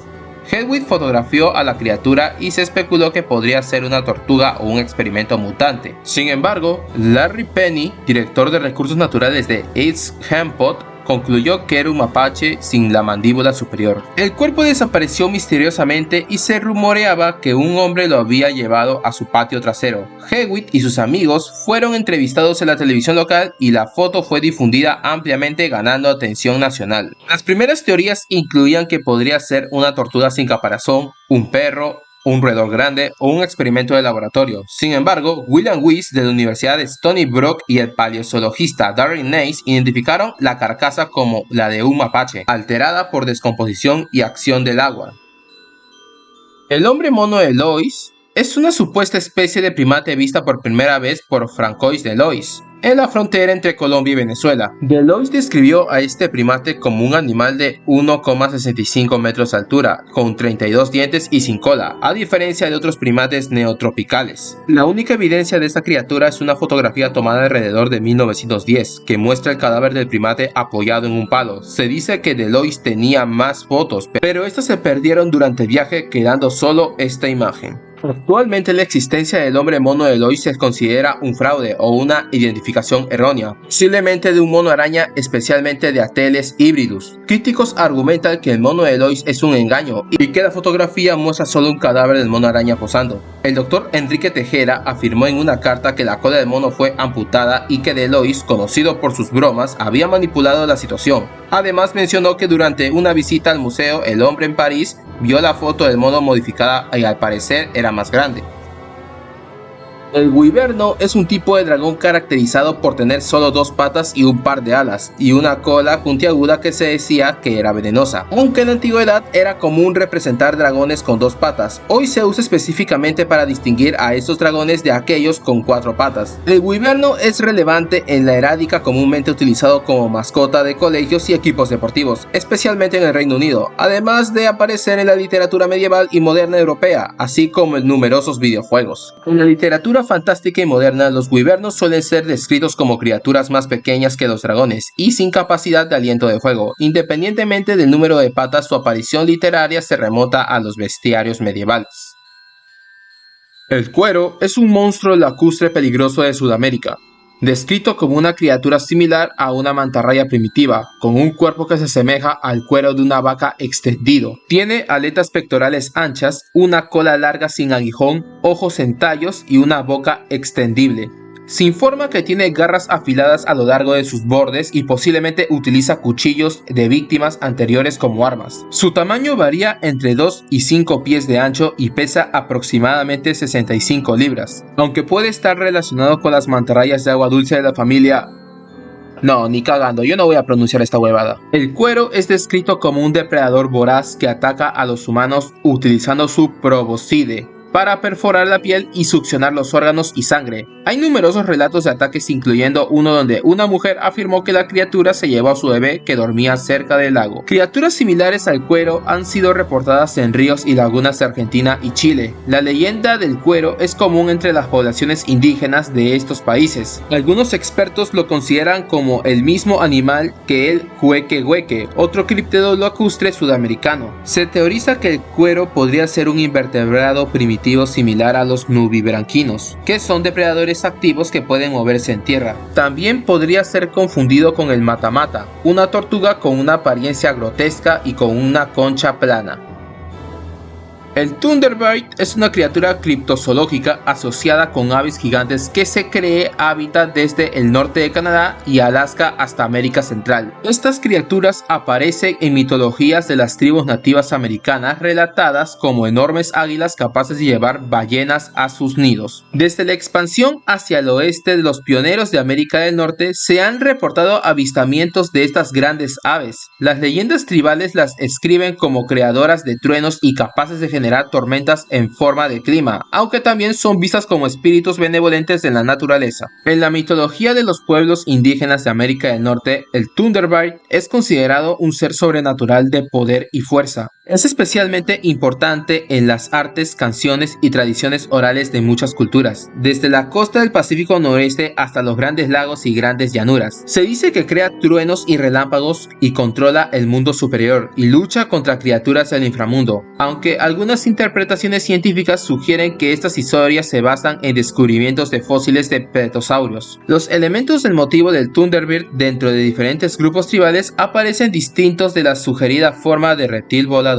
Hewitt fotografió a la criatura y se especuló que podría ser una tortuga o un experimento mutante. Sin embargo, Larry Penny, director de recursos naturales de East Hampton, concluyó que era un mapache sin la mandíbula superior. El cuerpo desapareció misteriosamente y se rumoreaba que un hombre lo había llevado a su patio trasero. Hewitt y sus amigos fueron entrevistados en la televisión local y la foto fue difundida ampliamente, ganando atención nacional. Las primeras teorías incluían que podría ser una tortuga sin caparazón, un perro un roedor grande o un experimento de laboratorio. Sin embargo, William Weiss de la Universidad de Stony Brook y el paleozoologista Darren Nace identificaron la carcasa como la de un mapache, alterada por descomposición y acción del agua. El hombre mono de Lois es una supuesta especie de primate vista por primera vez por Francois Delois en la frontera entre Colombia y Venezuela. Delois describió a este primate como un animal de 1,65 metros de altura, con 32 dientes y sin cola, a diferencia de otros primates neotropicales. La única evidencia de esta criatura es una fotografía tomada alrededor de 1910, que muestra el cadáver del primate apoyado en un palo. Se dice que Delois tenía más fotos, pero estas se perdieron durante el viaje, quedando solo esta imagen. Actualmente la existencia del hombre mono de Lois se considera un fraude o una identificación errónea, posiblemente de un mono araña, especialmente de Ateles hybridus. Críticos argumentan que el mono de Lois es un engaño y que la fotografía muestra solo un cadáver del mono araña posando. El doctor Enrique Tejera afirmó en una carta que la cola del mono fue amputada y que Delois, conocido por sus bromas, había manipulado la situación. Además mencionó que durante una visita al museo El Hombre en París vio la foto del mono modificada y al parecer era más grande. El wyverno es un tipo de dragón caracterizado por tener solo 2 patas y un par de alas, y una cola puntiaguda que se decía que era venenosa. Aunque en la antigüedad era común representar dragones con 2 patas, hoy se usa específicamente para distinguir a estos dragones de aquellos con 4 patas. El wyverno es relevante en la heráldica, comúnmente utilizado como mascota de colegios y equipos deportivos, especialmente en el Reino Unido, además de aparecer en la literatura medieval y moderna europea, así como en numerosos videojuegos. En la literatura fantástica y moderna, los wyvernos suelen ser descritos como criaturas más pequeñas que los dragones y sin capacidad de aliento de fuego. Independientemente del número de patas, su aparición literaria se remonta a los bestiarios medievales. El cuero es un monstruo lacustre peligroso de Sudamérica, descrito como una criatura similar a una mantarraya primitiva, con un cuerpo que se asemeja al cuero de una vaca extendido. Tiene aletas pectorales anchas, una cola larga sin aguijón, ojos en tallos y una boca extendible. Se informa que tiene garras afiladas a lo largo de sus bordes y posiblemente utiliza cuchillos de víctimas anteriores como armas. Su tamaño varía entre 2 y 5 pies de ancho y pesa aproximadamente 65 libras, aunque puede estar relacionado con las mantarrayas de agua dulce de la familia. No, ni cagando, yo no voy a pronunciar esta huevada. El cuero es descrito como un depredador voraz que ataca a los humanos utilizando su proboscide para perforar la piel y succionar los órganos y sangre. Hay numerosos relatos de ataques, incluyendo uno donde una mujer afirmó que la criatura se llevó a su bebé que dormía cerca del lago. Criaturas similares al cuero han sido reportadas en ríos y lagunas de Argentina y Chile. La leyenda del cuero es común entre las poblaciones indígenas de estos países. Algunos expertos lo consideran como el mismo animal que el huequehueque, otro criptido lacustre sudamericano. Se teoriza que el cuero podría ser un invertebrado primitivo similar a los nubibranquinos, que son depredadores activos que pueden moverse en tierra. También podría ser confundido con el matamata, una tortuga con una apariencia grotesca y con una concha plana. El Thunderbird es una criatura criptozoológica asociada con aves gigantes que se cree habita desde el norte de Canadá y Alaska hasta América Central. Estas criaturas aparecen en mitologías de las tribus nativas americanas relatadas como enormes águilas capaces de llevar ballenas a sus nidos. Desde la expansión hacia el oeste de los pioneros de América del Norte se han reportado avistamientos de estas grandes aves. Las leyendas tribales las escriben como creadoras de truenos y capaces de generar tormentas en forma de clima, aunque también son vistas como espíritus benevolentes de la naturaleza. En la mitología de los pueblos indígenas de América del Norte, el Thunderbird es considerado un ser sobrenatural de poder y fuerza. Es especialmente importante en las artes, canciones y tradiciones orales de muchas culturas, desde la costa del Pacífico Noreste hasta los grandes lagos y grandes llanuras. Se dice que crea truenos y relámpagos y controla el mundo superior y lucha contra criaturas del inframundo, aunque algunas interpretaciones científicas sugieren que estas historias se basan en descubrimientos de fósiles de pterosaurios. Los elementos del motivo del Thunderbird dentro de diferentes grupos tribales aparecen distintos de la sugerida forma de reptil volador.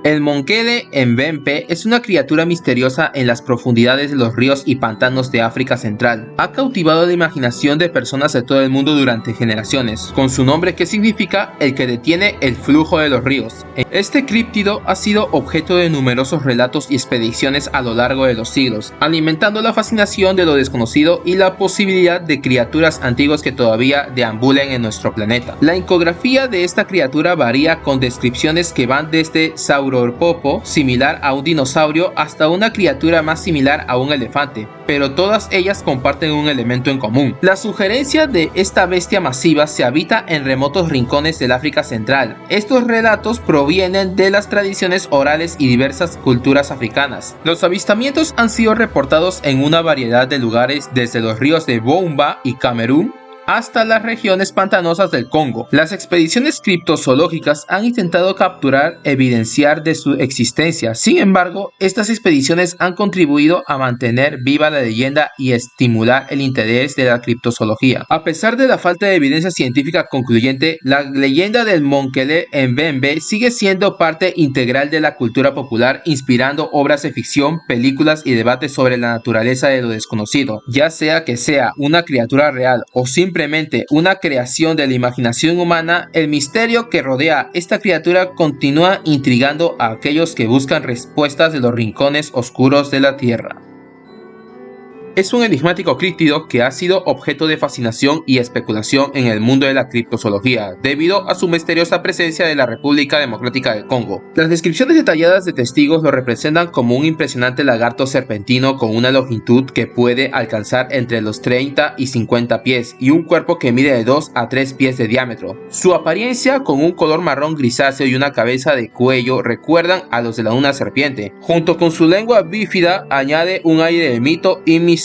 El Monkele Mbembe es una criatura misteriosa en las profundidades de los ríos y pantanos de África Central. Ha cautivado la imaginación de personas de todo el mundo durante generaciones, con su nombre que significa el que detiene el flujo de los ríos. Este críptido ha sido objeto de numerosos relatos y expediciones a lo largo de los siglos, alimentando la fascinación de lo desconocido y la posibilidad de criaturas antiguas que todavía deambulen en nuestro planeta. La icografía de esta criatura varía con descripciones que van desde Sauropopo, similar a un dinosaurio, hasta una criatura más similar a un elefante, pero todas ellas comparten un elemento en común. La sugerencia de esta bestia masiva se habita en remotos rincones del África Central. Estos relatos provienen de las tradiciones orales y diversas culturas africanas. Los avistamientos han sido reportados en una variedad de lugares, desde los ríos de Boumba y Camerún hasta las regiones pantanosas del Congo. Las expediciones criptozoológicas han intentado capturar evidenciar de su existencia. Sin embargo, estas expediciones han contribuido a mantener viva la leyenda y estimular el interés de la criptozoología. A pesar de la falta de evidencia científica concluyente, la leyenda del Monkele Mbembe sigue siendo parte integral de la cultura popular, inspirando obras de ficción, películas y debates sobre la naturaleza de lo desconocido. Ya sea que sea una criatura real o simplemente una creación de la imaginación humana, el misterio que rodea esta criatura continúa intrigando a aquellos que buscan respuestas de los rincones oscuros de la Tierra. Es un enigmático críptido que ha sido objeto de fascinación y especulación en el mundo de la criptozoología, debido a su misteriosa presencia en la República Democrática del Congo. Las descripciones detalladas de testigos lo representan como un impresionante lagarto serpentino con una longitud que puede alcanzar entre los 30 y 50 pies y un cuerpo que mide de 2 a 3 pies de diámetro. Su apariencia, con un color marrón grisáceo y una cabeza de cuello, recuerdan a los de una serpiente. Junto con su lengua bífida, añade un aire de mito y misterio.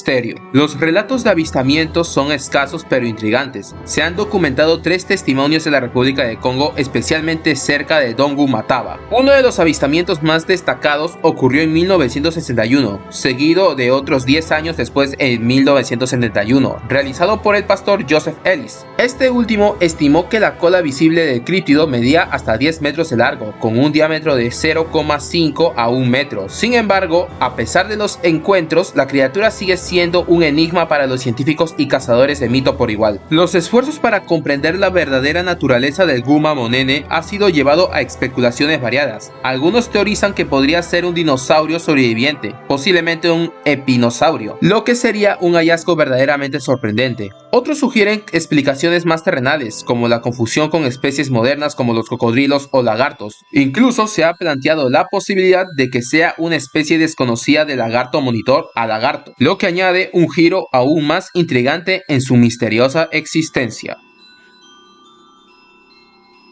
Los relatos de avistamientos son escasos pero intrigantes. Se han documentado 3 testimonios en la República de Congo, especialmente cerca de Dongu Mataba. Uno de los avistamientos más destacados ocurrió en 1961, seguido de otros 10 años después en 1971, realizado por el pastor Joseph Ellis. Este último estimó que la cola visible del críptido medía hasta 10 metros de largo, con un diámetro de 0,5 a 1 metro. Sin embargo, a pesar de los encuentros, la criatura sigue siendo un enigma para los científicos y cazadores de mito por igual. Los esfuerzos para comprender la verdadera naturaleza del Guma Monene ha sido llevado a especulaciones variadas. Algunos teorizan que podría ser un dinosaurio sobreviviente, posiblemente un epinosaurio, lo que sería un hallazgo verdaderamente sorprendente. Otros sugieren explicaciones más terrenales, como la confusión con especies modernas como los cocodrilos o lagartos. Incluso se ha planteado la posibilidad de que sea una especie desconocida de lagarto monitor a lagarto, lo que añade un giro aún más intrigante en su misteriosa existencia.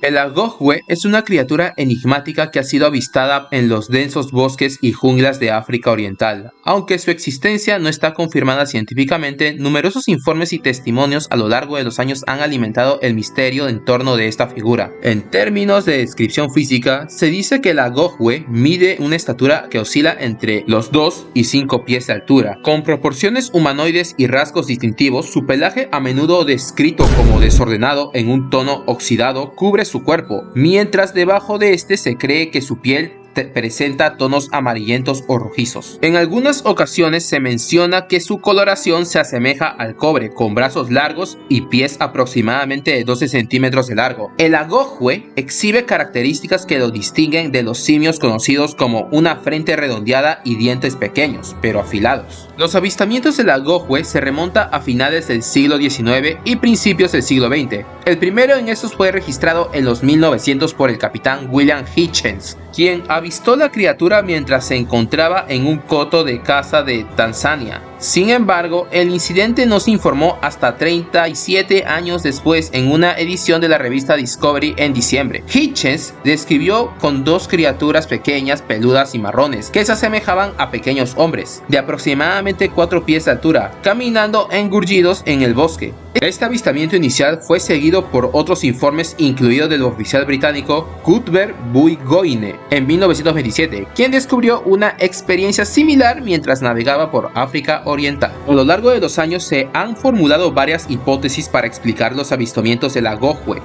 El agojwe es una criatura enigmática que ha sido avistada en los densos bosques y junglas de África Oriental. Aunque su existencia no está confirmada científicamente, numerosos informes y testimonios a lo largo de los años han alimentado el misterio en torno de esta figura. En términos de descripción física, se dice que el agojwe mide una estatura que oscila entre los 2 y 5 pies de altura. Con proporciones humanoides y rasgos distintivos, su pelaje, a menudo descrito como desordenado en un tono oxidado, cubre su cuerpo, mientras debajo de este se cree que su piel presenta tonos amarillentos o rojizos. En algunas ocasiones se menciona que su coloración se asemeja al cobre, con brazos largos y pies aproximadamente de 12 centímetros de largo. El agojwe exhibe características que lo distinguen de los simios conocidos como una frente redondeada y dientes pequeños, pero afilados. Los avistamientos del agojwe se remonta a finales del siglo XIX y principios del siglo XX. El primero en estos fue registrado en los 1900 por el capitán William Hitchens, quien avistó la criatura mientras se encontraba en un coto de caza de Tanzania. Sin embargo, el incidente no se informó hasta 37 años después en una edición de la revista Discovery en diciembre. Hitchens describió con 2 criaturas pequeñas, peludas y marrones, que se asemejaban a pequeños hombres, de aproximadamente 4 pies de altura, caminando engurgidos en el bosque. Este avistamiento inicial fue seguido por otros informes, incluido del oficial británico Cuthbert Burgoyne en 1927, quien descubrió una experiencia similar mientras navegaba por África Oriental. A lo largo de los años se han formulado varias hipótesis para explicar los avistamientos del agojwe.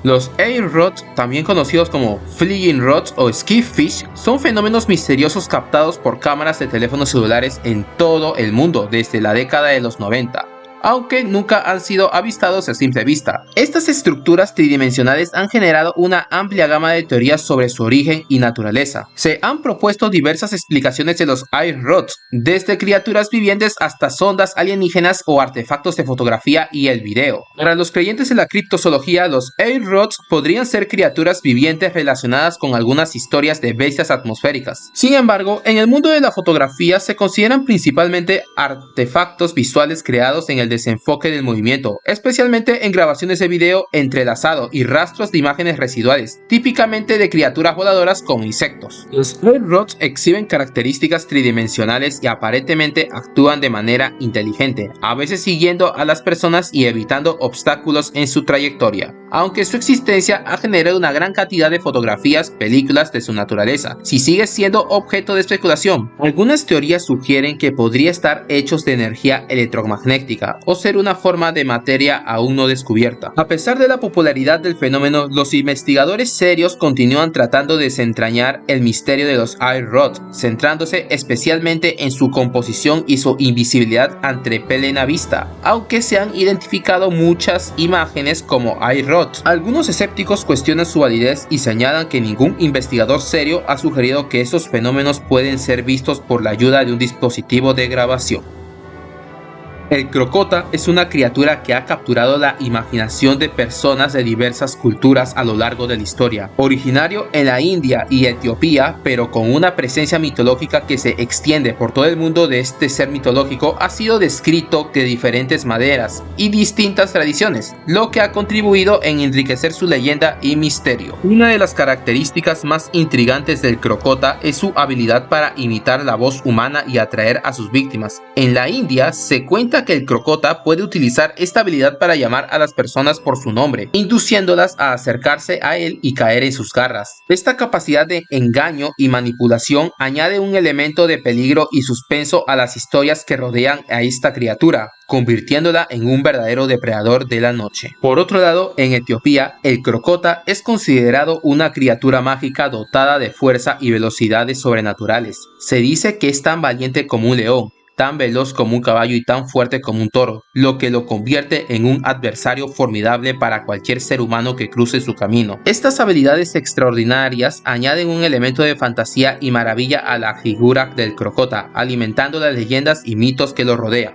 Los air rods, también conocidos como flying rods o ski fish, son fenómenos misteriosos captados por cámaras de teléfonos celulares en todo el mundo desde la década de los 90. Aunque nunca han sido avistados a simple vista. Estas estructuras tridimensionales han generado una amplia gama de teorías sobre su origen y naturaleza. Se han propuesto diversas explicaciones de los air rods, desde criaturas vivientes hasta sondas alienígenas o artefactos de fotografía y el video. Para los creyentes en la criptozoología, los air rods podrían ser criaturas vivientes relacionadas con algunas historias de bestias atmosféricas. Sin embargo, en el mundo de la fotografía se consideran principalmente artefactos visuales creados en el desenfoque del movimiento, especialmente en grabaciones de video entrelazado y rastros de imágenes residuales, típicamente de criaturas voladoras con insectos. Los air rods exhiben características tridimensionales y aparentemente actúan de manera inteligente, a veces siguiendo a las personas y evitando obstáculos en su trayectoria, aunque su existencia ha generado una gran cantidad de fotografías, películas de su naturaleza. Si sigue siendo objeto de especulación, algunas teorías sugieren que podría estar hechos de energía electromagnética o ser una forma de materia aún no descubierta. A pesar de la popularidad del fenómeno, los investigadores serios continúan tratando de desentrañar el misterio de los air rods, centrándose especialmente en su composición y su invisibilidad ante plena vista, aunque se han identificado muchas imágenes como air rods. Algunos escépticos cuestionan su validez y señalan que ningún investigador serio ha sugerido que estos fenómenos pueden ser vistos por la ayuda de un dispositivo de grabación. El crocota es una criatura que ha capturado la imaginación de personas de diversas culturas a lo largo de la historia. Originario en la India y Etiopía, pero con una presencia mitológica que se extiende por todo el mundo, de este ser mitológico ha sido descrito de diferentes maneras y distintas tradiciones, lo que ha contribuido en enriquecer su leyenda y misterio. Una de las características más intrigantes del crocota es su habilidad para imitar la voz humana y atraer a sus víctimas. En la India se cuenta que el crocota puede utilizar esta habilidad para llamar a las personas por su nombre, induciéndolas a acercarse a él y caer en sus garras. Esta capacidad de engaño y manipulación añade un elemento de peligro y suspenso a las historias que rodean a esta criatura, convirtiéndola en un verdadero depredador de la noche. Por otro lado, en Etiopía, el crocota es considerado una criatura mágica dotada de fuerza y velocidades sobrenaturales. Se dice que es tan valiente como un león, tan veloz como un caballo y tan fuerte como un toro, lo que lo convierte en un adversario formidable para cualquier ser humano que cruce su camino. Estas habilidades extraordinarias añaden un elemento de fantasía y maravilla a la figura del crocota, alimentando las leyendas y mitos que lo rodean.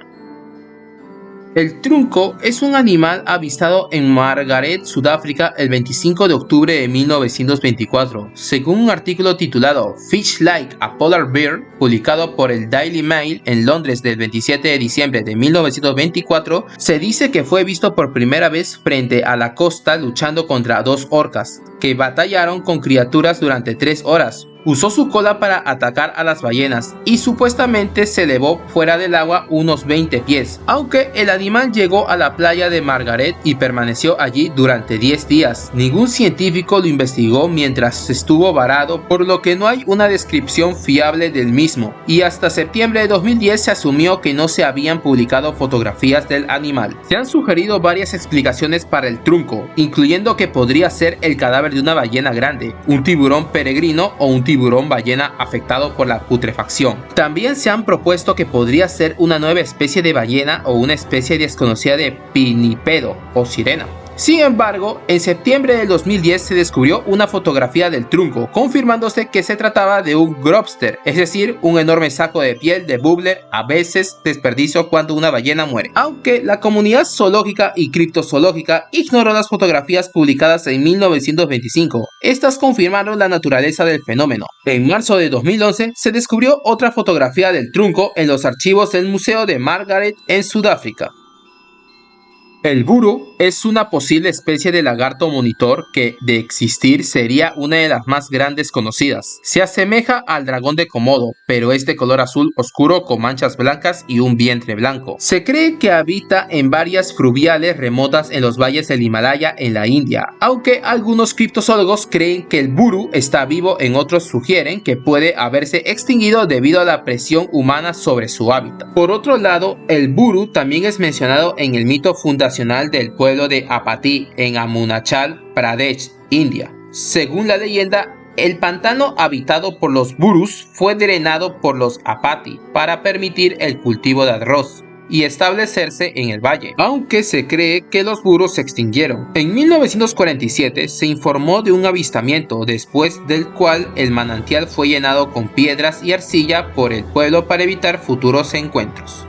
El trunco es un animal avistado en Margaret, Sudáfrica, el 25 de octubre de 1924. Según un artículo titulado Fish Like a Polar Bear, publicado por el Daily Mail en Londres del 27 de diciembre de 1924, se dice que fue visto por primera vez frente a la costa luchando contra dos orcas, que batallaron con criaturas durante 3 horas. Usó su cola para atacar a las ballenas y supuestamente se elevó fuera del agua unos 20 pies, aunque el animal llegó a la playa de Margaret y permaneció allí durante 10 días. Ningún científico lo investigó mientras estuvo varado, por lo que no hay una descripción fiable del mismo, y hasta septiembre de 2010 se asumió que no se habían publicado fotografías del animal. Se han sugerido varias explicaciones para el trunco, incluyendo que podría ser el cadáver de una ballena grande, un tiburón peregrino o un tiburón ballena afectado por la putrefacción. También se han propuesto que podría ser una nueva especie de ballena o una especie desconocida de pinípedo o sirena. Sin embargo, en septiembre del 2010 se descubrió una fotografía del trunco, confirmándose que se trataba de un grobster, es decir, un enorme saco de piel de bubbler, a veces desperdicio cuando una ballena muere. Aunque la comunidad zoológica y criptozoológica ignoró las fotografías publicadas en 1925, estas confirmaron la naturaleza del fenómeno. En marzo de 2011 se descubrió otra fotografía del trunco en los archivos del Museo de Margaret en Sudáfrica. El buru es una posible especie de lagarto monitor que, de existir, sería una de las más grandes conocidas. Se asemeja al dragón de Komodo, pero es de color azul oscuro con manchas blancas y un vientre blanco. Se cree que habita en varias fluviales remotas en los valles del Himalaya en la India, aunque algunos criptozoólogos creen que el buru está vivo, en otros sugieren que puede haberse extinguido debido a la presión humana sobre su hábitat. Por otro lado, el buru también es mencionado en el mito fundacional habitacional del pueblo de Apatí en Arunachal Pradesh, India. Según la leyenda, el pantano habitado por los burus fue drenado por los Apati para permitir el cultivo de arroz y establecerse en el valle, aunque se cree que los burros se extinguieron. En 1947 se informó de un avistamiento, después del cual el manantial fue llenado con piedras y arcilla por el pueblo para evitar futuros encuentros.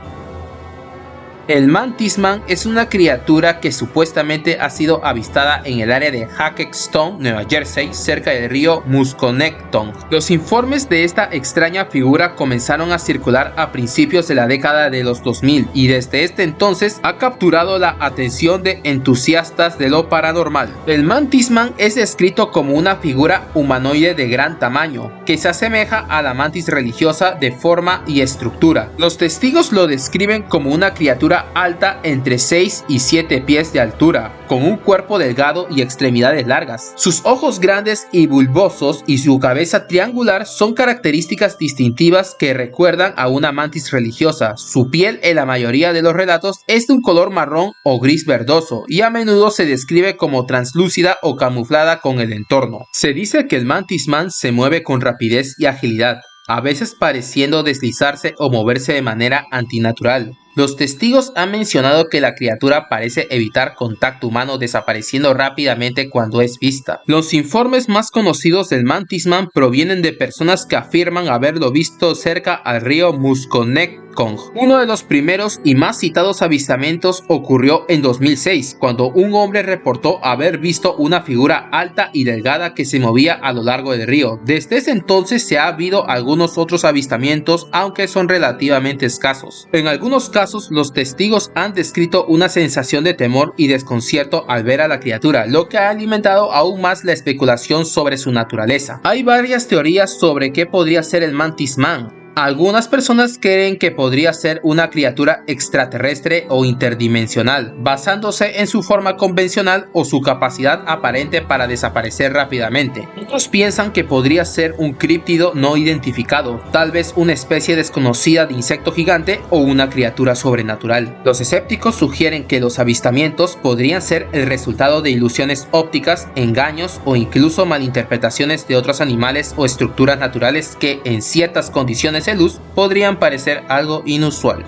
El Mantis Man es una criatura que supuestamente ha sido avistada en el área de Hackettstown, Nueva Jersey, cerca del río Musconetton. Los informes de esta extraña figura comenzaron a circular a principios de la década de los 2000 y desde este entonces ha capturado la atención de entusiastas de lo paranormal. El Mantis Man es descrito como una figura humanoide de gran tamaño, que se asemeja a la mantis religiosa de forma y estructura. Los testigos lo describen como una criatura alta entre 6 y 7 pies de altura, con un cuerpo delgado y extremidades largas. Sus ojos grandes y bulbosos y su cabeza triangular son características distintivas que recuerdan a una mantis religiosa. Su piel en la mayoría de los relatos es de un color marrón o gris verdoso y a menudo se describe como translúcida o camuflada con el entorno. Se dice que el Mantis Man se mueve con rapidez y agilidad, a veces pareciendo deslizarse o moverse de manera antinatural. Los testigos han mencionado que la criatura parece evitar contacto humano, desapareciendo rápidamente cuando es vista. Los informes más conocidos del Mantis Man provienen de personas que afirman haberlo visto cerca al río Musconetcong. Uno de los primeros y más citados avistamientos ocurrió en 2006, cuando un hombre reportó haber visto una figura alta y delgada que se movía a lo largo del río. Desde ese entonces se ha habido algunos otros avistamientos, aunque son relativamente escasos. En algunos casos, los testigos han descrito una sensación de temor y desconcierto al ver a la criatura, lo que ha alimentado aún más la especulación sobre su naturaleza. Hay varias teorías sobre qué podría ser el Mantis Man. Algunas personas creen que podría ser una criatura extraterrestre o interdimensional, basándose en su forma convencional o su capacidad aparente para desaparecer rápidamente. Otros piensan que podría ser un críptido no identificado, tal vez una especie desconocida de insecto gigante o una criatura sobrenatural. Los escépticos sugieren que los avistamientos podrían ser el resultado de ilusiones ópticas, engaños o incluso malinterpretaciones de otros animales o estructuras naturales que en ciertas condiciones de luz podrían parecer algo inusual.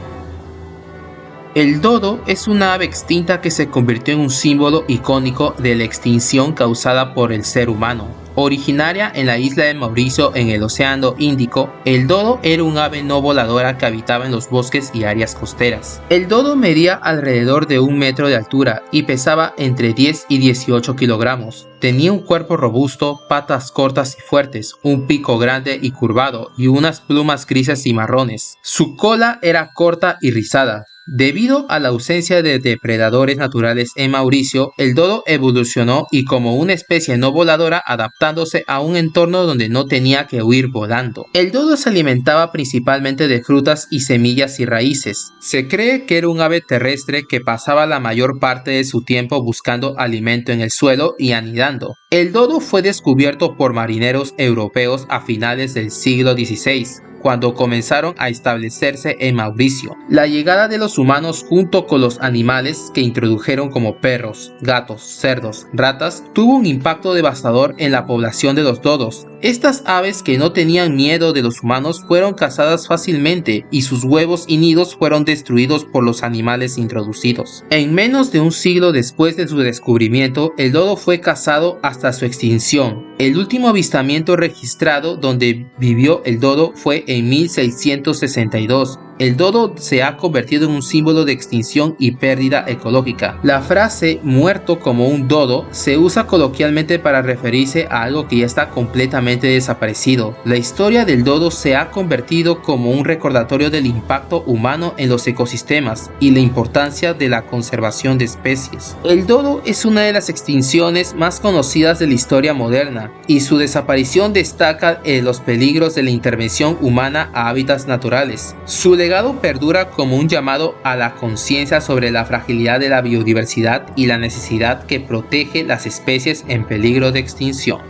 El dodo es una ave extinta que se convirtió en un símbolo icónico de la extinción causada por el ser humano. Originaria en la isla de Mauricio en el Océano Índico, el dodo era un ave no voladora que habitaba en los bosques y áreas costeras. El dodo medía alrededor de 1 metro de altura y pesaba entre 10 y 18 kilogramos. Tenía un cuerpo robusto, patas cortas y fuertes, un pico grande y curvado y unas plumas grises y marrones. Su cola era corta y rizada. Debido a la ausencia de depredadores naturales en Mauricio, el dodo evolucionó y como una especie no voladora, adaptándose a un entorno donde no tenía que huir volando. El dodo se alimentaba principalmente de frutas y semillas y raíces. Se cree que era un ave terrestre que pasaba la mayor parte de su tiempo buscando alimento en el suelo y anidando. El dodo fue descubierto por marineros europeos a finales del siglo XVI, cuando comenzaron a establecerse en Mauricio. La llegada de los humanos junto con los animales que introdujeron como perros, gatos, cerdos, ratas, tuvo un impacto devastador en la población de los dodos. Estas aves que no tenían miedo de los humanos fueron cazadas fácilmente y sus huevos y nidos fueron destruidos por los animales introducidos. En menos de un siglo después de su descubrimiento, el dodo fue cazado hasta su extinción. El último avistamiento registrado donde vivió el dodo fue en 1662. El dodo se ha convertido en un símbolo de extinción y pérdida ecológica. La frase "muerto como un dodo" se usa coloquialmente para referirse a algo que ya está completamente desaparecido. La historia del dodo se ha convertido como un recordatorio del impacto humano en los ecosistemas y la importancia de la conservación de especies. El dodo es una de las extinciones más conocidas de la historia moderna y su desaparición destaca los peligros de la intervención humana a hábitats naturales. Su legado perdura como un llamado a la conciencia sobre la fragilidad de la biodiversidad y la necesidad que protege las especies en peligro de extinción.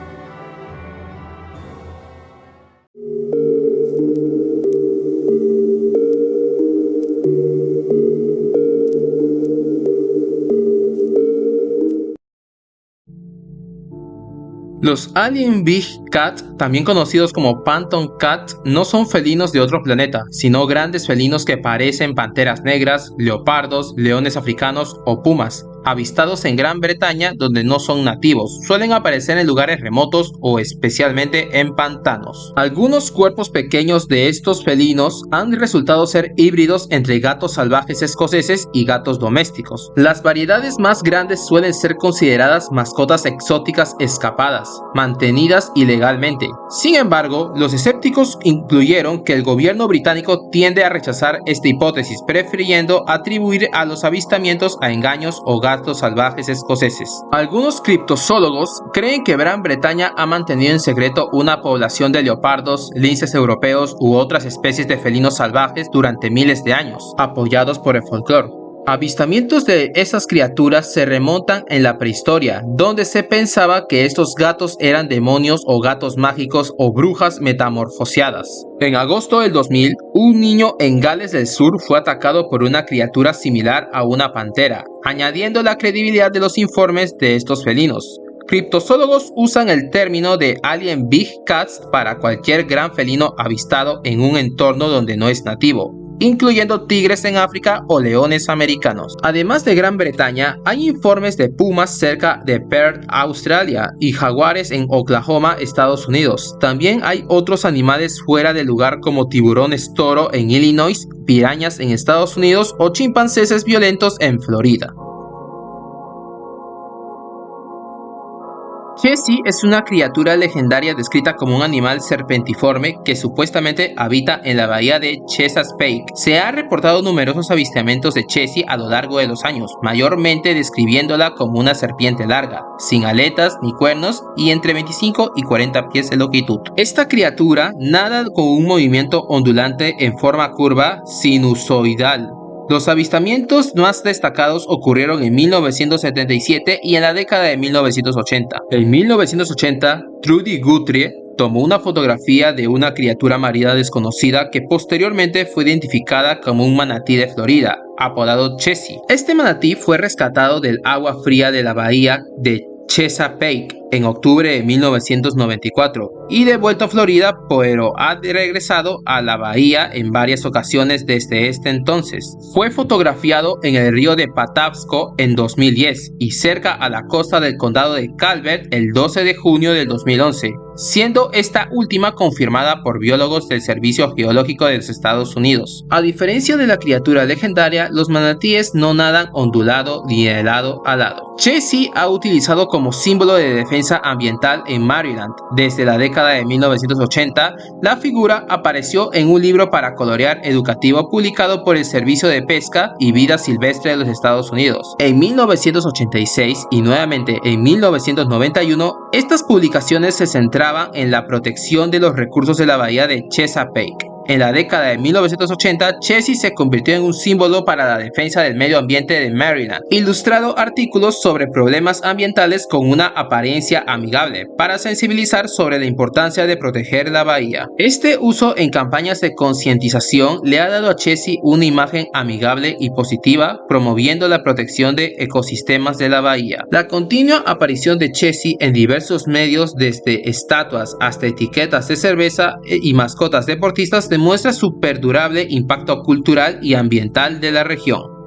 Los Alien Big Cat, también conocidos como Phantom Cat, no son felinos de otro planeta, sino grandes felinos que parecen panteras negras, leopardos, leones africanos o pumas, avistados en Gran Bretaña donde no son nativos. Suelen aparecer en lugares remotos o especialmente en pantanos. Algunos cuerpos pequeños de estos felinos han resultado ser híbridos entre gatos salvajes escoceses y gatos domésticos. Las variedades más grandes suelen ser consideradas mascotas exóticas escapadas, mantenidas ilegalmente. Sin embargo, los escépticos incluyeron que el gobierno británico tiende a rechazar esta hipótesis, prefiriendo atribuir a los avistamientos a engaños o gatos salvajes escoceses. Algunos criptozoólogos creen que Gran Bretaña ha mantenido en secreto una población de leopardos, linces europeos u otras especies de felinos salvajes durante miles de años, apoyados por el folclore. Avistamientos de esas criaturas se remontan en la prehistoria, donde se pensaba que estos gatos eran demonios o gatos mágicos o brujas metamorfoseadas. En agosto del 2000, un niño en Gales del Sur fue atacado por una criatura similar a una pantera, añadiendo la credibilidad de los informes de estos felinos. Criptozoólogos usan el término de Alien Big Cats para cualquier gran felino avistado en un entorno donde no es nativo, incluyendo tigres en África o leones americanos. Además de Gran Bretaña, hay informes de pumas cerca de Perth, Australia, y jaguares en Oklahoma, Estados Unidos. También hay otros animales fuera del lugar como tiburones toro en Illinois, pirañas en Estados Unidos o chimpancéses violentos en Florida. Jessie es una criatura legendaria descrita como un animal serpentiforme que supuestamente habita en la bahía de Chesapeake. Se ha reportado numerosos avistamientos de Jessie a lo largo de los años, mayormente describiéndola como una serpiente larga, sin aletas ni cuernos y entre 25 y 40 pies de longitud. Esta criatura nada con un movimiento ondulante en forma curva sinusoidal. Los avistamientos más destacados ocurrieron en 1977 y en la década de 1980. En 1980, Trudy Guthrie tomó una fotografía de una criatura marina desconocida que posteriormente fue identificada como un manatí de Florida, apodado Jessie. Este manatí fue rescatado del agua fría de la bahía de Chesapeake en octubre de 1994 y devuelto a Florida, pero ha regresado a la bahía en varias ocasiones desde este entonces. Fue fotografiado en el río de Patapsco en 2010 y cerca a la costa del condado de Calvert el 12 de junio del 2011, siendo esta última confirmada por biólogos del Servicio Geológico de los Estados Unidos. A diferencia de la criatura legendaria, los manatíes no nadan ondulado ni de lado a lado. Jessie ha utilizado como símbolo de defensa ambiental en Maryland. Desde la década de 1980, la figura apareció en un libro para colorear educativo publicado por el Servicio de Pesca y Vida Silvestre de los Estados Unidos. En 1986 y nuevamente en 1991, estas publicaciones se centraban en la protección de los recursos de la bahía de Chesapeake. En la década de 1980, Jessie se convirtió en un símbolo para la defensa del medio ambiente de Maryland, ilustrando artículos sobre problemas ambientales con una apariencia amigable, para sensibilizar sobre la importancia de proteger la bahía. Este uso en campañas de concientización le ha dado a Jessie una imagen amigable y positiva, promoviendo la protección de ecosistemas de la bahía. La continua aparición de Jessie en diversos medios, desde estatuas hasta etiquetas de cerveza y mascotas deportistas, demuestra su perdurable impacto cultural y ambiental de la región.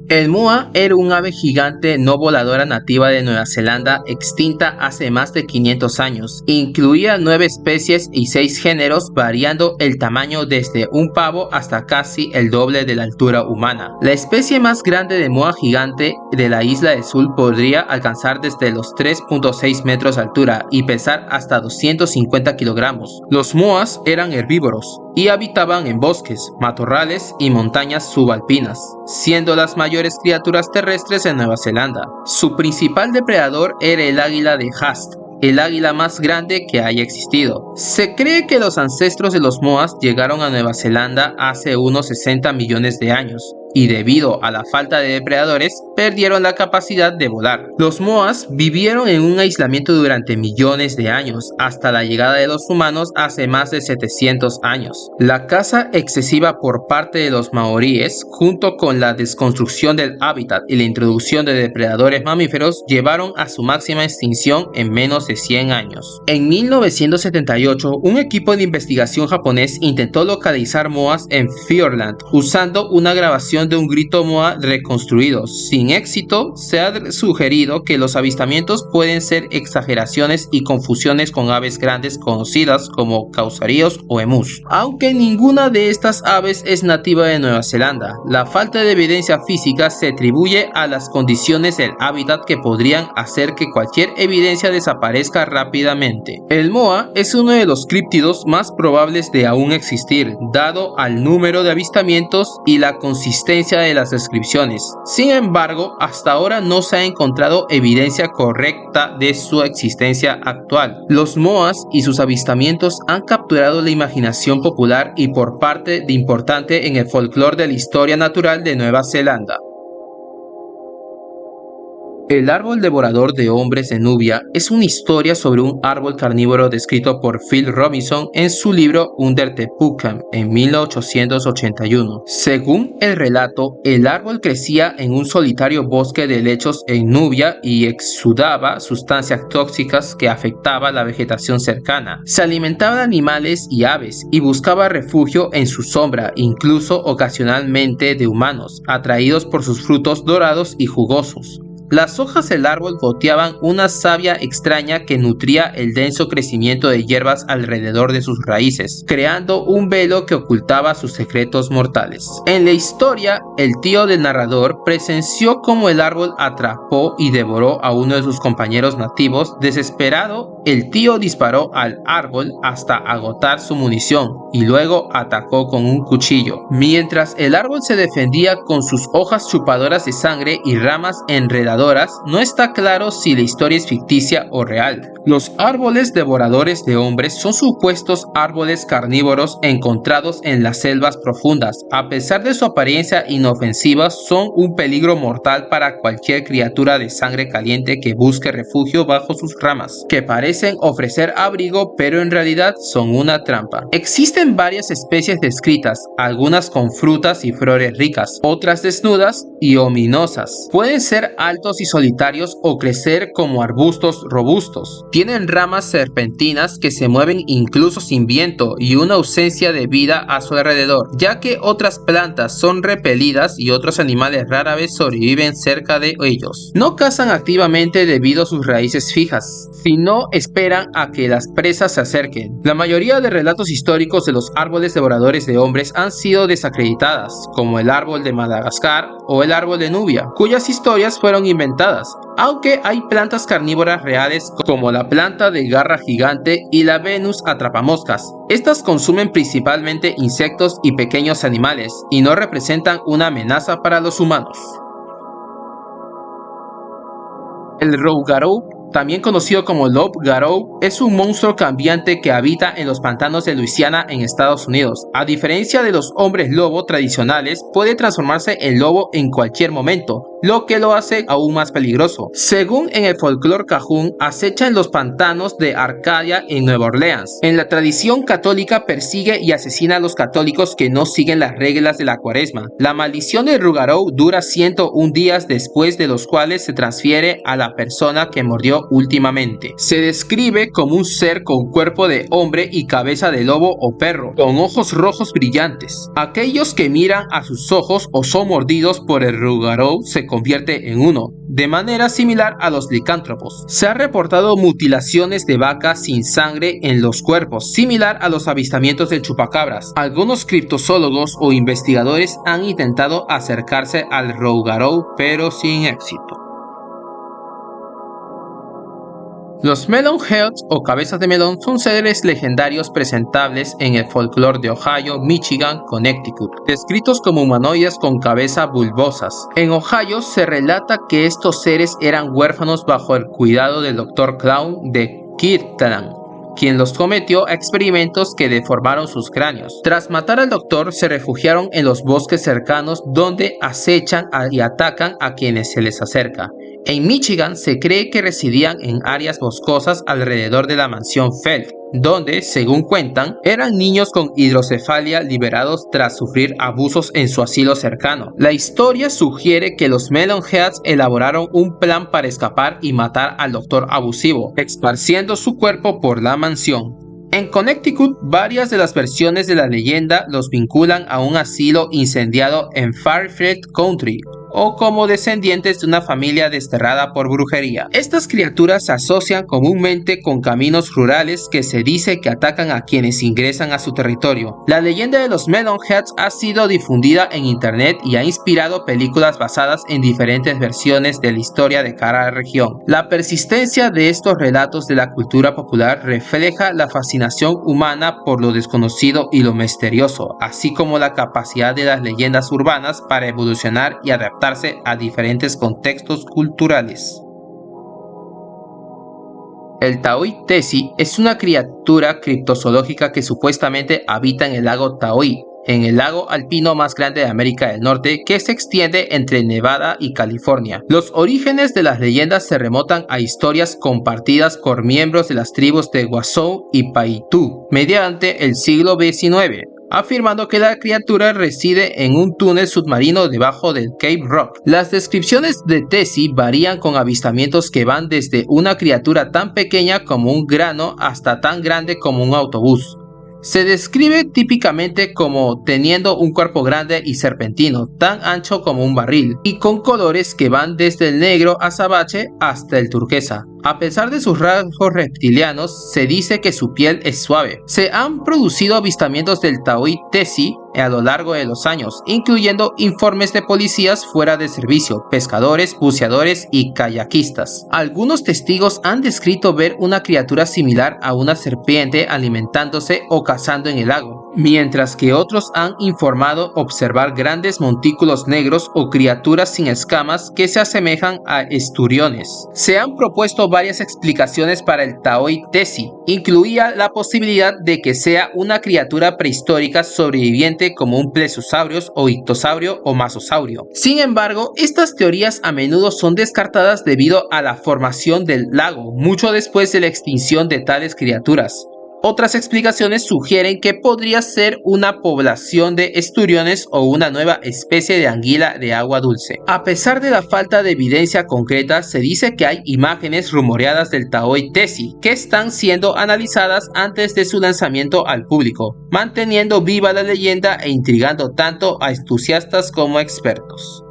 El moa era un ave gigante no voladora nativa de Nueva Zelanda, extinta hace más de 500 años. Incluía 9 especies y 6 géneros, variando el tamaño desde un pavo hasta casi el doble de la altura humana. La especie más grande de moa gigante de la isla de Sul podría alcanzar desde los 3.6 metros de altura y pesar hasta 250 kilogramos. Los moas eran herbívoros y habitaban en bosques, matorrales y montañas subalpinas, siendo las mayores criaturas terrestres en Nueva Zelanda. Su principal depredador era el águila de Haast, el águila más grande que haya existido. Se cree que los ancestros de los moas llegaron a Nueva Zelanda hace unos 60 millones de años, y debido a la falta de depredadores, perdieron la capacidad de volar. Los moas vivieron en un aislamiento durante millones de años, hasta la llegada de los humanos hace más de 700 años. La caza excesiva por parte de los maoríes, junto con la desconstrucción del hábitat y la introducción de depredadores mamíferos, llevaron a su máxima extinción en menos de 100 años. En 1978, un equipo de investigación japonés intentó localizar moas en Fiordland, usando una grabación de un grito moa reconstruido. Sin éxito, se ha sugerido que los avistamientos pueden ser exageraciones y confusiones con aves grandes conocidas como causaríos o emus. Aunque ninguna de estas aves es nativa de Nueva Zelanda, la falta de evidencia física se atribuye a las condiciones del hábitat que podrían hacer que cualquier evidencia desaparezca rápidamente. El moa es uno de los críptidos más probables de aún existir, dado al número de avistamientos y la consistencia de las descripciones. Sin embargo, hasta ahora no se ha encontrado evidencia correcta de su existencia actual. Los moas y sus avistamientos han capturado la imaginación popular y por parte de importante en el folclore de la historia natural de Nueva Zelanda. El árbol devorador de hombres de Nubia es una historia sobre un árbol carnívoro descrito por Phil Robinson en su libro Under the Pucam en 1881. Según el relato, el árbol crecía en un solitario bosque de helechos en Nubia y exudaba sustancias tóxicas que afectaban la vegetación cercana. Se alimentaba de animales y aves y buscaba refugio en su sombra, incluso ocasionalmente de humanos, atraídos por sus frutos dorados y jugosos. Las hojas del árbol goteaban una savia extraña que nutría el denso crecimiento de hierbas alrededor de sus raíces, creando un velo que ocultaba sus secretos mortales. En la historia, el tío del narrador presenció cómo el árbol atrapó y devoró a uno de sus compañeros nativos. Desesperado, el tío disparó al árbol hasta agotar su munición y luego atacó con un cuchillo. Mientras el árbol se defendía con sus hojas chupadoras de sangre y ramas enredadoras, no está claro si la historia es ficticia o real. Los árboles devoradores de hombres son supuestos árboles carnívoros encontrados en las selvas profundas. A pesar de su apariencia inofensiva, son un peligro mortal para cualquier criatura de sangre caliente que busque refugio bajo sus ramas, que parecen ofrecer abrigo, pero en realidad son una trampa. Existen varias especies descritas, algunas con frutas y flores ricas, otras desnudas y ominosas. Pueden ser altos y solitarios o crecer como arbustos robustos. Tienen ramas serpentinas que se mueven incluso sin viento y una ausencia de vida a su alrededor, ya que otras plantas son repelidas y otros animales rara vez sobreviven cerca de ellos. No cazan activamente debido a sus raíces fijas, sino esperan a que las presas se acerquen. La mayoría de relatos históricos de los árboles devoradores de hombres han sido desacreditadas, como el árbol de Madagascar o el árbol de Nubia, cuyas historias fueron inventadas, aunque hay plantas carnívoras reales como la planta de garra gigante y la Venus atrapamoscas. Estas consumen principalmente insectos y pequeños animales y no representan una amenaza para los humanos. El rougarou, también conocido como loup-garou, es un monstruo cambiante que habita en los pantanos de Luisiana en Estados Unidos. A diferencia de los hombres lobo tradicionales, puede transformarse en lobo en cualquier momento, lo que lo hace aún más peligroso. Según en el folclore cajún, acecha en los pantanos de Arcadia en Nueva Orleans. En la tradición católica persigue y asesina a los católicos que no siguen las reglas de la cuaresma. La maldición del rougarou dura 101 días, después de los cuales se transfiere a la persona que mordió últimamente. Se describe como un ser con cuerpo de hombre y cabeza de lobo o perro, con ojos rojos brillantes. Aquellos que miran a sus ojos o son mordidos por el rougarou se convierte en uno, de manera similar a los licántropos. Se han reportado mutilaciones de vacas sin sangre en los cuerpos, similar a los avistamientos del chupacabras. Algunos criptozoólogos o investigadores han intentado acercarse al rougarou, pero sin éxito. Los Melonheads o cabezas de melón son seres legendarios presentables en el folclore de Ohio, Michigan, Connecticut, descritos como humanoides con cabeza bulbosas. En Ohio se relata que estos seres eran huérfanos bajo el cuidado del Dr. Clown de Kirtland, quien los sometió a experimentos que deformaron sus cráneos. Tras matar al doctor, se refugiaron en los bosques cercanos donde acechan y atacan a quienes se les acerca. En Michigan se cree que residían en áreas boscosas alrededor de la mansión Feld, donde, según cuentan, eran niños con hidrocefalia liberados tras sufrir abusos en su asilo cercano. La historia sugiere que los Melonheads elaboraron un plan para escapar y matar al doctor abusivo, esparciendo su cuerpo por la mansión. En Connecticut, varias de las versiones de la leyenda los vinculan a un asilo incendiado en Fairfield Country, o como descendientes de una familia desterrada por brujería. Estas criaturas se asocian comúnmente con caminos rurales que se dice que atacan a quienes ingresan a su territorio. La leyenda de los Melonheads ha sido difundida en internet y ha inspirado películas basadas en diferentes versiones de la historia de cada región. La persistencia de estos relatos de la cultura popular refleja la fascinación humana por lo desconocido y lo misterioso, así como la capacidad de las leyendas urbanas para evolucionar y adaptarse a diferentes contextos culturales. El Taoy Tessie es una criatura criptozoológica que supuestamente habita en el lago Taoy, en el lago alpino más grande de América del Norte, que se extiende entre Nevada y California. Los orígenes de las leyendas se remontan a historias compartidas por miembros de las tribus de Washoe y Paiute mediante el siglo XIX. Afirmando que la criatura reside en un túnel submarino debajo del Cape Rock. Las descripciones de Tessie varían con avistamientos que van desde una criatura tan pequeña como un grano hasta tan grande como un autobús. Se describe típicamente como teniendo un cuerpo grande y serpentino, tan ancho como un barril, y con colores que van desde el negro azabache hasta el turquesa. A pesar de sus rasgos reptilianos, se dice que su piel es suave. Se han producido avistamientos del Taoy Tessie a lo largo de los años, incluyendo informes de policías fuera de servicio, pescadores, buceadores y kayakistas. Algunos testigos han descrito ver una criatura similar a una serpiente alimentándose o cazando en el lago, mientras que otros han informado observar grandes montículos negros o criaturas sin escamas que se asemejan a esturiones. Se han propuesto varias explicaciones para el Taoy Tessie. Incluía la posibilidad de que sea una criatura prehistórica sobreviviente como un plesiosaurio o ictosaurio o masosaurio. Sin embargo, estas teorías a menudo son descartadas debido a la formación del lago mucho después de la extinción de tales criaturas. Otras explicaciones sugieren que podría ser una población de esturiones o una nueva especie de anguila de agua dulce. A pesar de la falta de evidencia concreta, se dice que hay imágenes rumoreadas del Taoy Tessie que están siendo analizadas antes de su lanzamiento al público, manteniendo viva la leyenda e intrigando tanto a entusiastas como a expertos.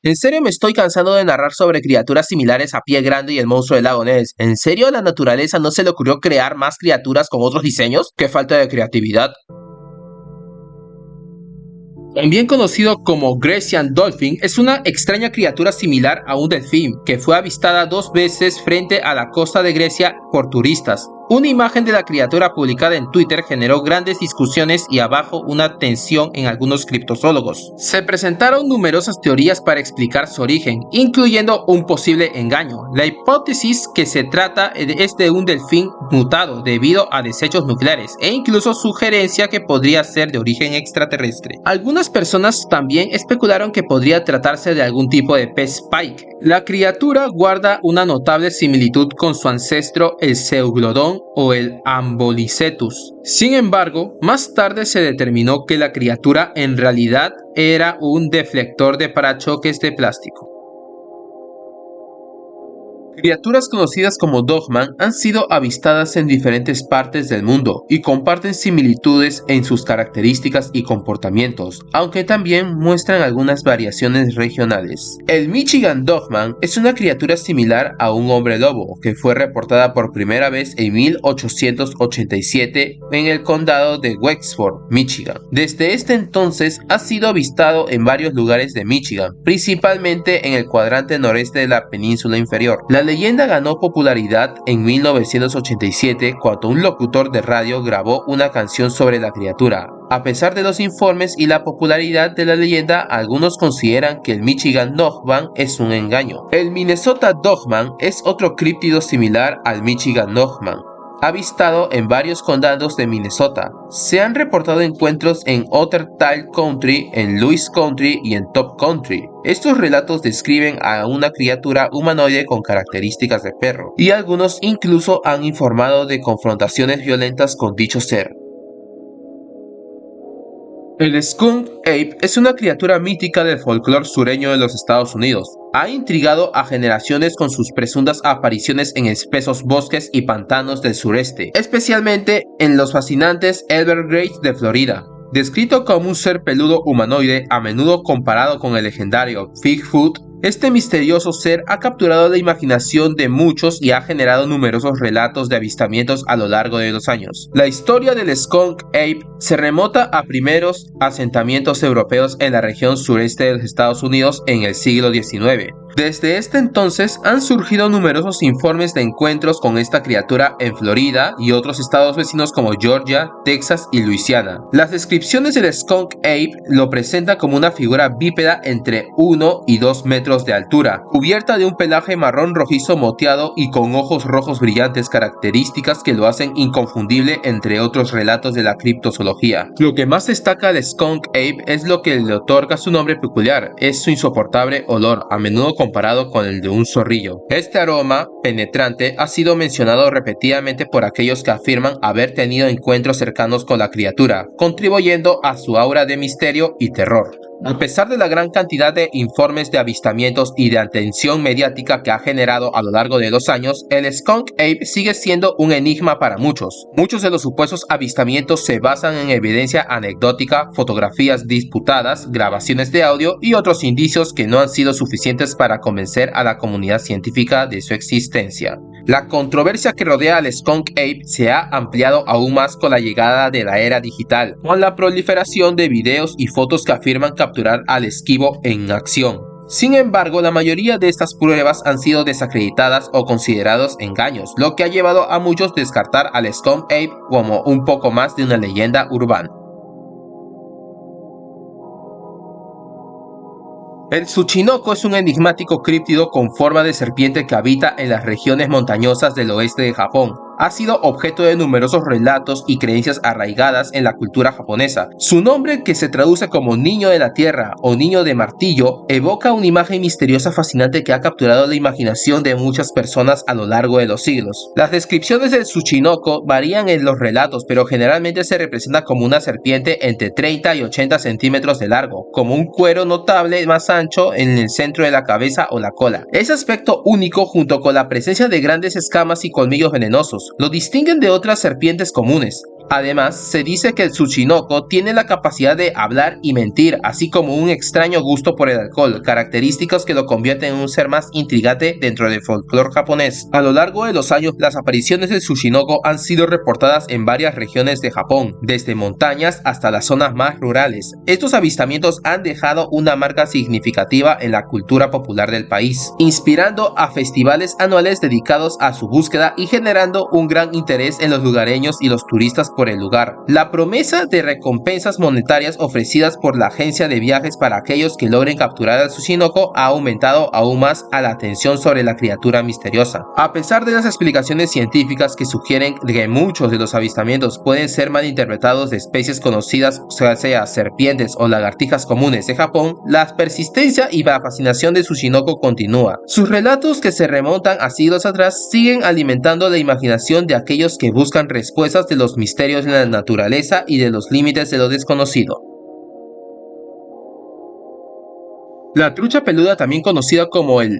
En serio me estoy cansando de narrar sobre criaturas similares a Pie Grande y el monstruo del lago Ness. ¿En serio a la naturaleza no se le ocurrió crear más criaturas con otros diseños? ¡Qué falta de creatividad! También conocido como Grecian Dolphin, es una extraña criatura similar a un delfín que fue avistada 2 veces frente a la costa de Grecia por turistas. Una imagen de la criatura publicada en Twitter generó grandes discusiones y abajo una tensión en algunos criptozoólogos. Se presentaron numerosas teorías para explicar su origen, incluyendo un posible engaño. La hipótesis que se trata es de un delfín mutado debido a desechos nucleares, e incluso sugerencia que podría ser de origen extraterrestre. Algunas personas también especularon que podría tratarse de algún tipo de pez pike. La criatura guarda una notable similitud con su ancestro el Zeuglodon o el Ambolicetus. Sin embargo, más tarde se determinó que la criatura en realidad era un deflector de parachoques de plástico. Criaturas conocidas como Dogman han sido avistadas en diferentes partes del mundo y comparten similitudes en sus características y comportamientos, aunque también muestran algunas variaciones regionales. El Michigan Dogman es una criatura similar a un hombre lobo que fue reportada por primera vez en 1887 en el condado de Wexford, Michigan. Desde este entonces ha sido avistado en varios lugares de Michigan, principalmente en el cuadrante noreste de la península inferior. La La leyenda ganó popularidad en 1987 cuando un locutor de radio grabó una canción sobre la criatura. A pesar de los informes y la popularidad de la leyenda, algunos consideran que el Michigan Dogman es un engaño. El Minnesota Dogman es otro críptido similar al Michigan Dogman, avistado en varios condados de Minnesota. Se han reportado encuentros en Otter Tail Country, en Lewis Country y en Top Country. Estos relatos describen a una criatura humanoide con características de perro, y algunos incluso han informado de confrontaciones violentas con dicho ser. El Skunk Ape es una criatura mítica del folclore sureño de los Estados Unidos. Ha intrigado a generaciones con sus presuntas apariciones en espesos bosques y pantanos del sureste, especialmente en los fascinantes Everglades de Florida. Descrito como un ser peludo humanoide, a menudo comparado con el legendario Bigfoot, este misterioso ser ha capturado la imaginación de muchos y ha generado numerosos relatos de avistamientos a lo largo de los años. La historia del Skunk Ape se remota a primeros asentamientos europeos en la región sureste de los Estados Unidos en el siglo XIX. Desde este entonces han surgido numerosos informes de encuentros con esta criatura en Florida y otros estados vecinos como Georgia, Texas y Luisiana. Las descripciones del Skunk Ape lo presentan como una figura bípeda entre 1 y 2 metros de altura, cubierta de un pelaje marrón rojizo moteado y con ojos rojos brillantes, características que lo hacen inconfundible entre otros relatos de la criptozoología. Lo que más destaca del Skunk Ape es lo que le otorga su nombre peculiar, es su insoportable olor, a menudo comparado con el de un zorrillo. Este aroma penetrante ha sido mencionado repetidamente por aquellos que afirman haber tenido encuentros cercanos con la criatura, contribuyendo a su aura de misterio y terror. A pesar de la gran cantidad de informes de avistamientos y de atención mediática que ha generado a lo largo de los años, el Skunk Ape sigue siendo un enigma para muchos. Muchos de los supuestos avistamientos se basan en evidencia anecdótica, fotografías disputadas, grabaciones de audio y otros indicios que no han sido suficientes para convencer a la comunidad científica de su existencia. La controversia que rodea al Skunk Ape se ha ampliado aún más con la llegada de la era digital, con la proliferación de videos y fotos que afirman capturar al esquivo en acción. Sin embargo, la mayoría de estas pruebas han sido desacreditadas o considerados engaños, lo que ha llevado a muchos a descartar al Skunk Ape como un poco más de una leyenda urbana. El Tsuchinoko es un enigmático críptido con forma de serpiente que habita en las regiones montañosas del oeste de Japón. Ha sido objeto de numerosos relatos y creencias arraigadas en la cultura japonesa. Su nombre, que se traduce como Niño de la Tierra o Niño de Martillo, evoca una imagen misteriosa fascinante que ha capturado la imaginación de muchas personas a lo largo de los siglos. Las descripciones del Tsuchinoko varían en los relatos, pero generalmente se representa como una serpiente entre 30 y 80 centímetros de largo, como un cuero notable más ancho en el centro de la cabeza o la cola. Ese aspecto único, junto con la presencia de grandes escamas y colmillos venenosos, lo distinguen de otras serpientes comunes. Además, se dice que el Tsuchinoko tiene la capacidad de hablar y mentir, así como un extraño gusto por el alcohol, características que lo convierten en un ser más intrigante dentro del folclore japonés. A lo largo de los años, las apariciones del Tsuchinoko han sido reportadas en varias regiones de Japón, desde montañas hasta las zonas más rurales. Estos avistamientos han dejado una marca significativa en la cultura popular del país, inspirando a festivales anuales dedicados a su búsqueda y generando un gran interés en los lugareños y los turistas por el lugar. La promesa de recompensas monetarias ofrecidas por la agencia de viajes para aquellos que logren capturar al Tsuchinoko ha aumentado aún más a la atención sobre la criatura misteriosa. A pesar de las explicaciones científicas que sugieren que muchos de los avistamientos pueden ser malinterpretados de especies conocidas, sea serpientes o lagartijas comunes de Japón, la persistencia y la fascinación de Tsuchinoko continúa. Sus relatos, que se remontan a siglos atrás, siguen alimentando la imaginación de aquellos que buscan respuestas de los misterios de la naturaleza y de los límites de lo desconocido. La trucha peluda, también conocida como el...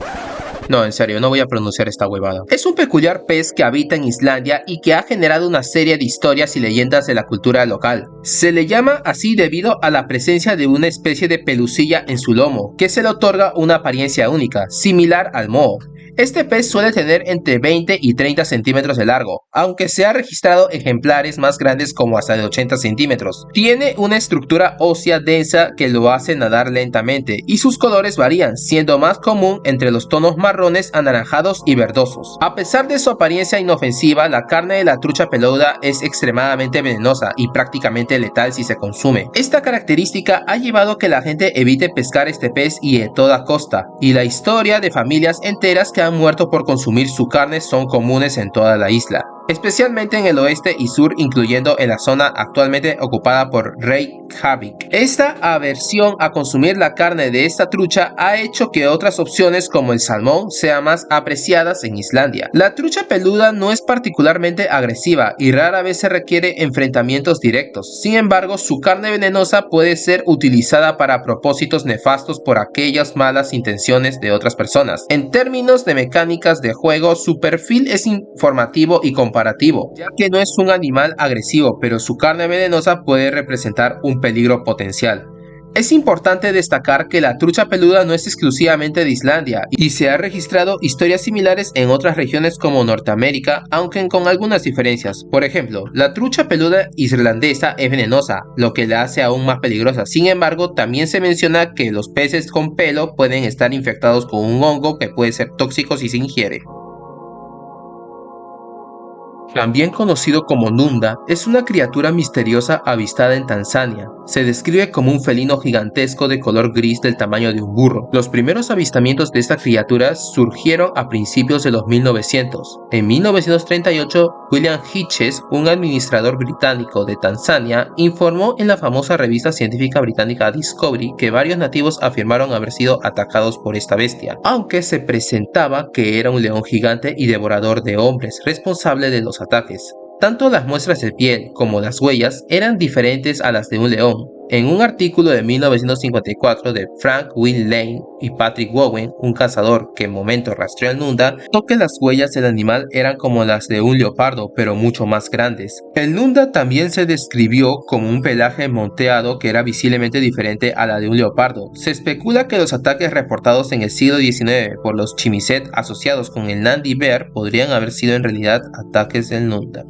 No, en serio, no voy a pronunciar esta huevada. Es un peculiar pez que habita en Islandia y que ha generado una serie de historias y leyendas de la cultura local. Se le llama así debido a la presencia de una especie de pelucilla en su lomo, que se le otorga una apariencia única, similar al moho. Este pez suele tener entre 20 y 30 centímetros de largo, aunque se ha registrado ejemplares más grandes como hasta de 80 centímetros. Tiene una estructura ósea densa que lo hace nadar lentamente y sus colores varían, siendo más común entre los tonos marrones, anaranjados y verdosos. A pesar de su apariencia inofensiva, la carne de la trucha peluda es extremadamente venenosa y prácticamente letal si se consume. Esta característica ha llevado a que la gente evite pescar este pez y de toda costa, y la historia de familias enteras que han muerto por consumir su carne son comunes en toda la isla, especialmente en el oeste y sur, incluyendo en la zona actualmente ocupada por Reykjavik. Esta aversión a consumir la carne de esta trucha ha hecho que otras opciones como el salmón sean más apreciadas en Islandia. La trucha peluda no es particularmente agresiva y rara vez se requiere enfrentamientos directos. Sin embargo, su carne venenosa puede ser utilizada para propósitos nefastos por aquellas malas intenciones de otras personas. En términos de mecánicas de juego, su perfil es informativo y comparativo, ya que no es un animal agresivo, pero su carne venenosa puede representar un peligro potencial. Es importante destacar que la trucha peluda no es exclusivamente de Islandia y se han registrado historias similares en otras regiones como Norteamérica, aunque con algunas diferencias. Por ejemplo, la trucha peluda islandesa es venenosa, lo que la hace aún más peligrosa. Sin embargo, también se menciona que los peces con pelo pueden estar infectados con un hongo que puede ser tóxico si se ingiere. También conocido como Nunda, es una criatura misteriosa avistada en Tanzania. Se describe como un felino gigantesco de color gris del tamaño de un burro. Los primeros avistamientos de esta criatura surgieron a principios de los 1900. En 1938, William Hitches, un administrador británico de Tanzania, informó en la famosa revista científica británica Discovery que varios nativos afirmaron haber sido atacados por esta bestia, aunque se presentaba que era un león gigante y devorador de hombres, responsable de los ataques. Tanto las muestras de piel como las huellas eran diferentes a las de un león. En un artículo de 1954 de Frank Will Lane y Patrick Bowen, un cazador que en momento rastreó al Nunda, notó que las huellas del animal eran como las de un leopardo, pero mucho más grandes. El Nunda también se describió como un pelaje monteado que era visiblemente diferente a la de un leopardo. Se especula que los ataques reportados en el siglo XIX por los Chimiset asociados con el Nandi Bear podrían haber sido en realidad ataques del Nunda.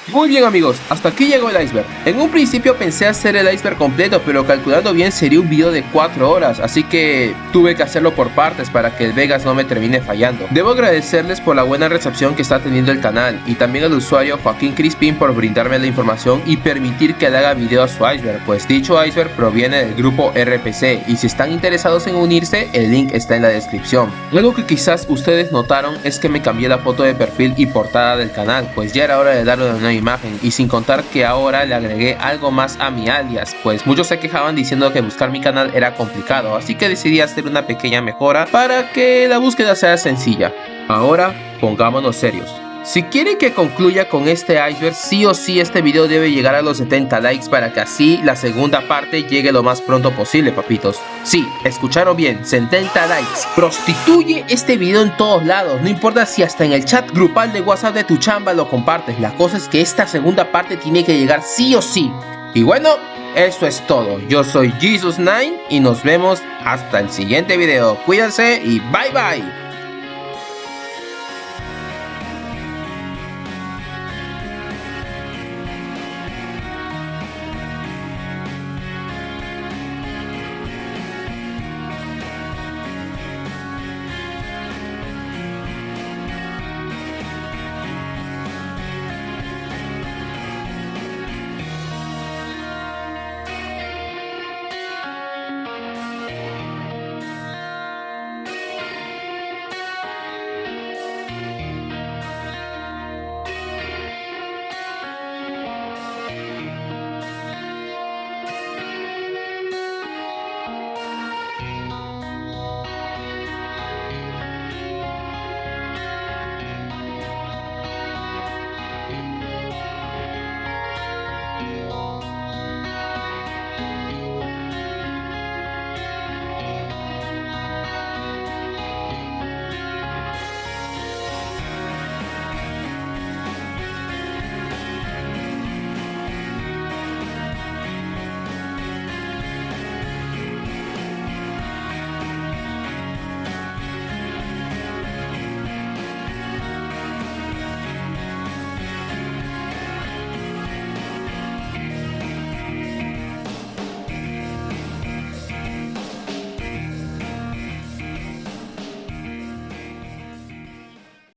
Muy bien amigos, hasta aquí llegó el iceberg. En un principio pensé hacer el iceberg completo, pero calculando bien sería un video de 4 horas, así que tuve que hacerlo por partes para que el Vegas no me termine fallando. Debo agradecerles por la buena recepción que está teniendo el canal, y también al usuario Joaquín Crispin por brindarme la información y permitir que le haga video a su iceberg, pues dicho iceberg proviene del grupo RPC, y si están interesados en unirse, el link está en la descripción. Algo que quizás ustedes notaron es que me cambié la foto de perfil y portada del canal, pues ya era hora de darle una imagen, y sin contar que ahora le agregué algo más a mi alias, pues muchos se quejaban diciendo que buscar mi canal era complicado, así que decidí hacer una pequeña mejora para que la búsqueda sea sencilla. Ahora pongámonos serios. Si quieren que concluya con este iceberg, sí o sí este video debe llegar a los 70 likes para que así la segunda parte llegue lo más pronto posible, papitos. Sí, escucharon bien, 70 likes. Prostituye este video en todos lados, no importa si hasta en el chat grupal de WhatsApp de tu chamba lo compartes. La cosa es que esta segunda parte tiene que llegar sí o sí. Y bueno, eso es todo. Yo soy Jesus9 y nos vemos hasta el siguiente video. Cuídense y bye bye.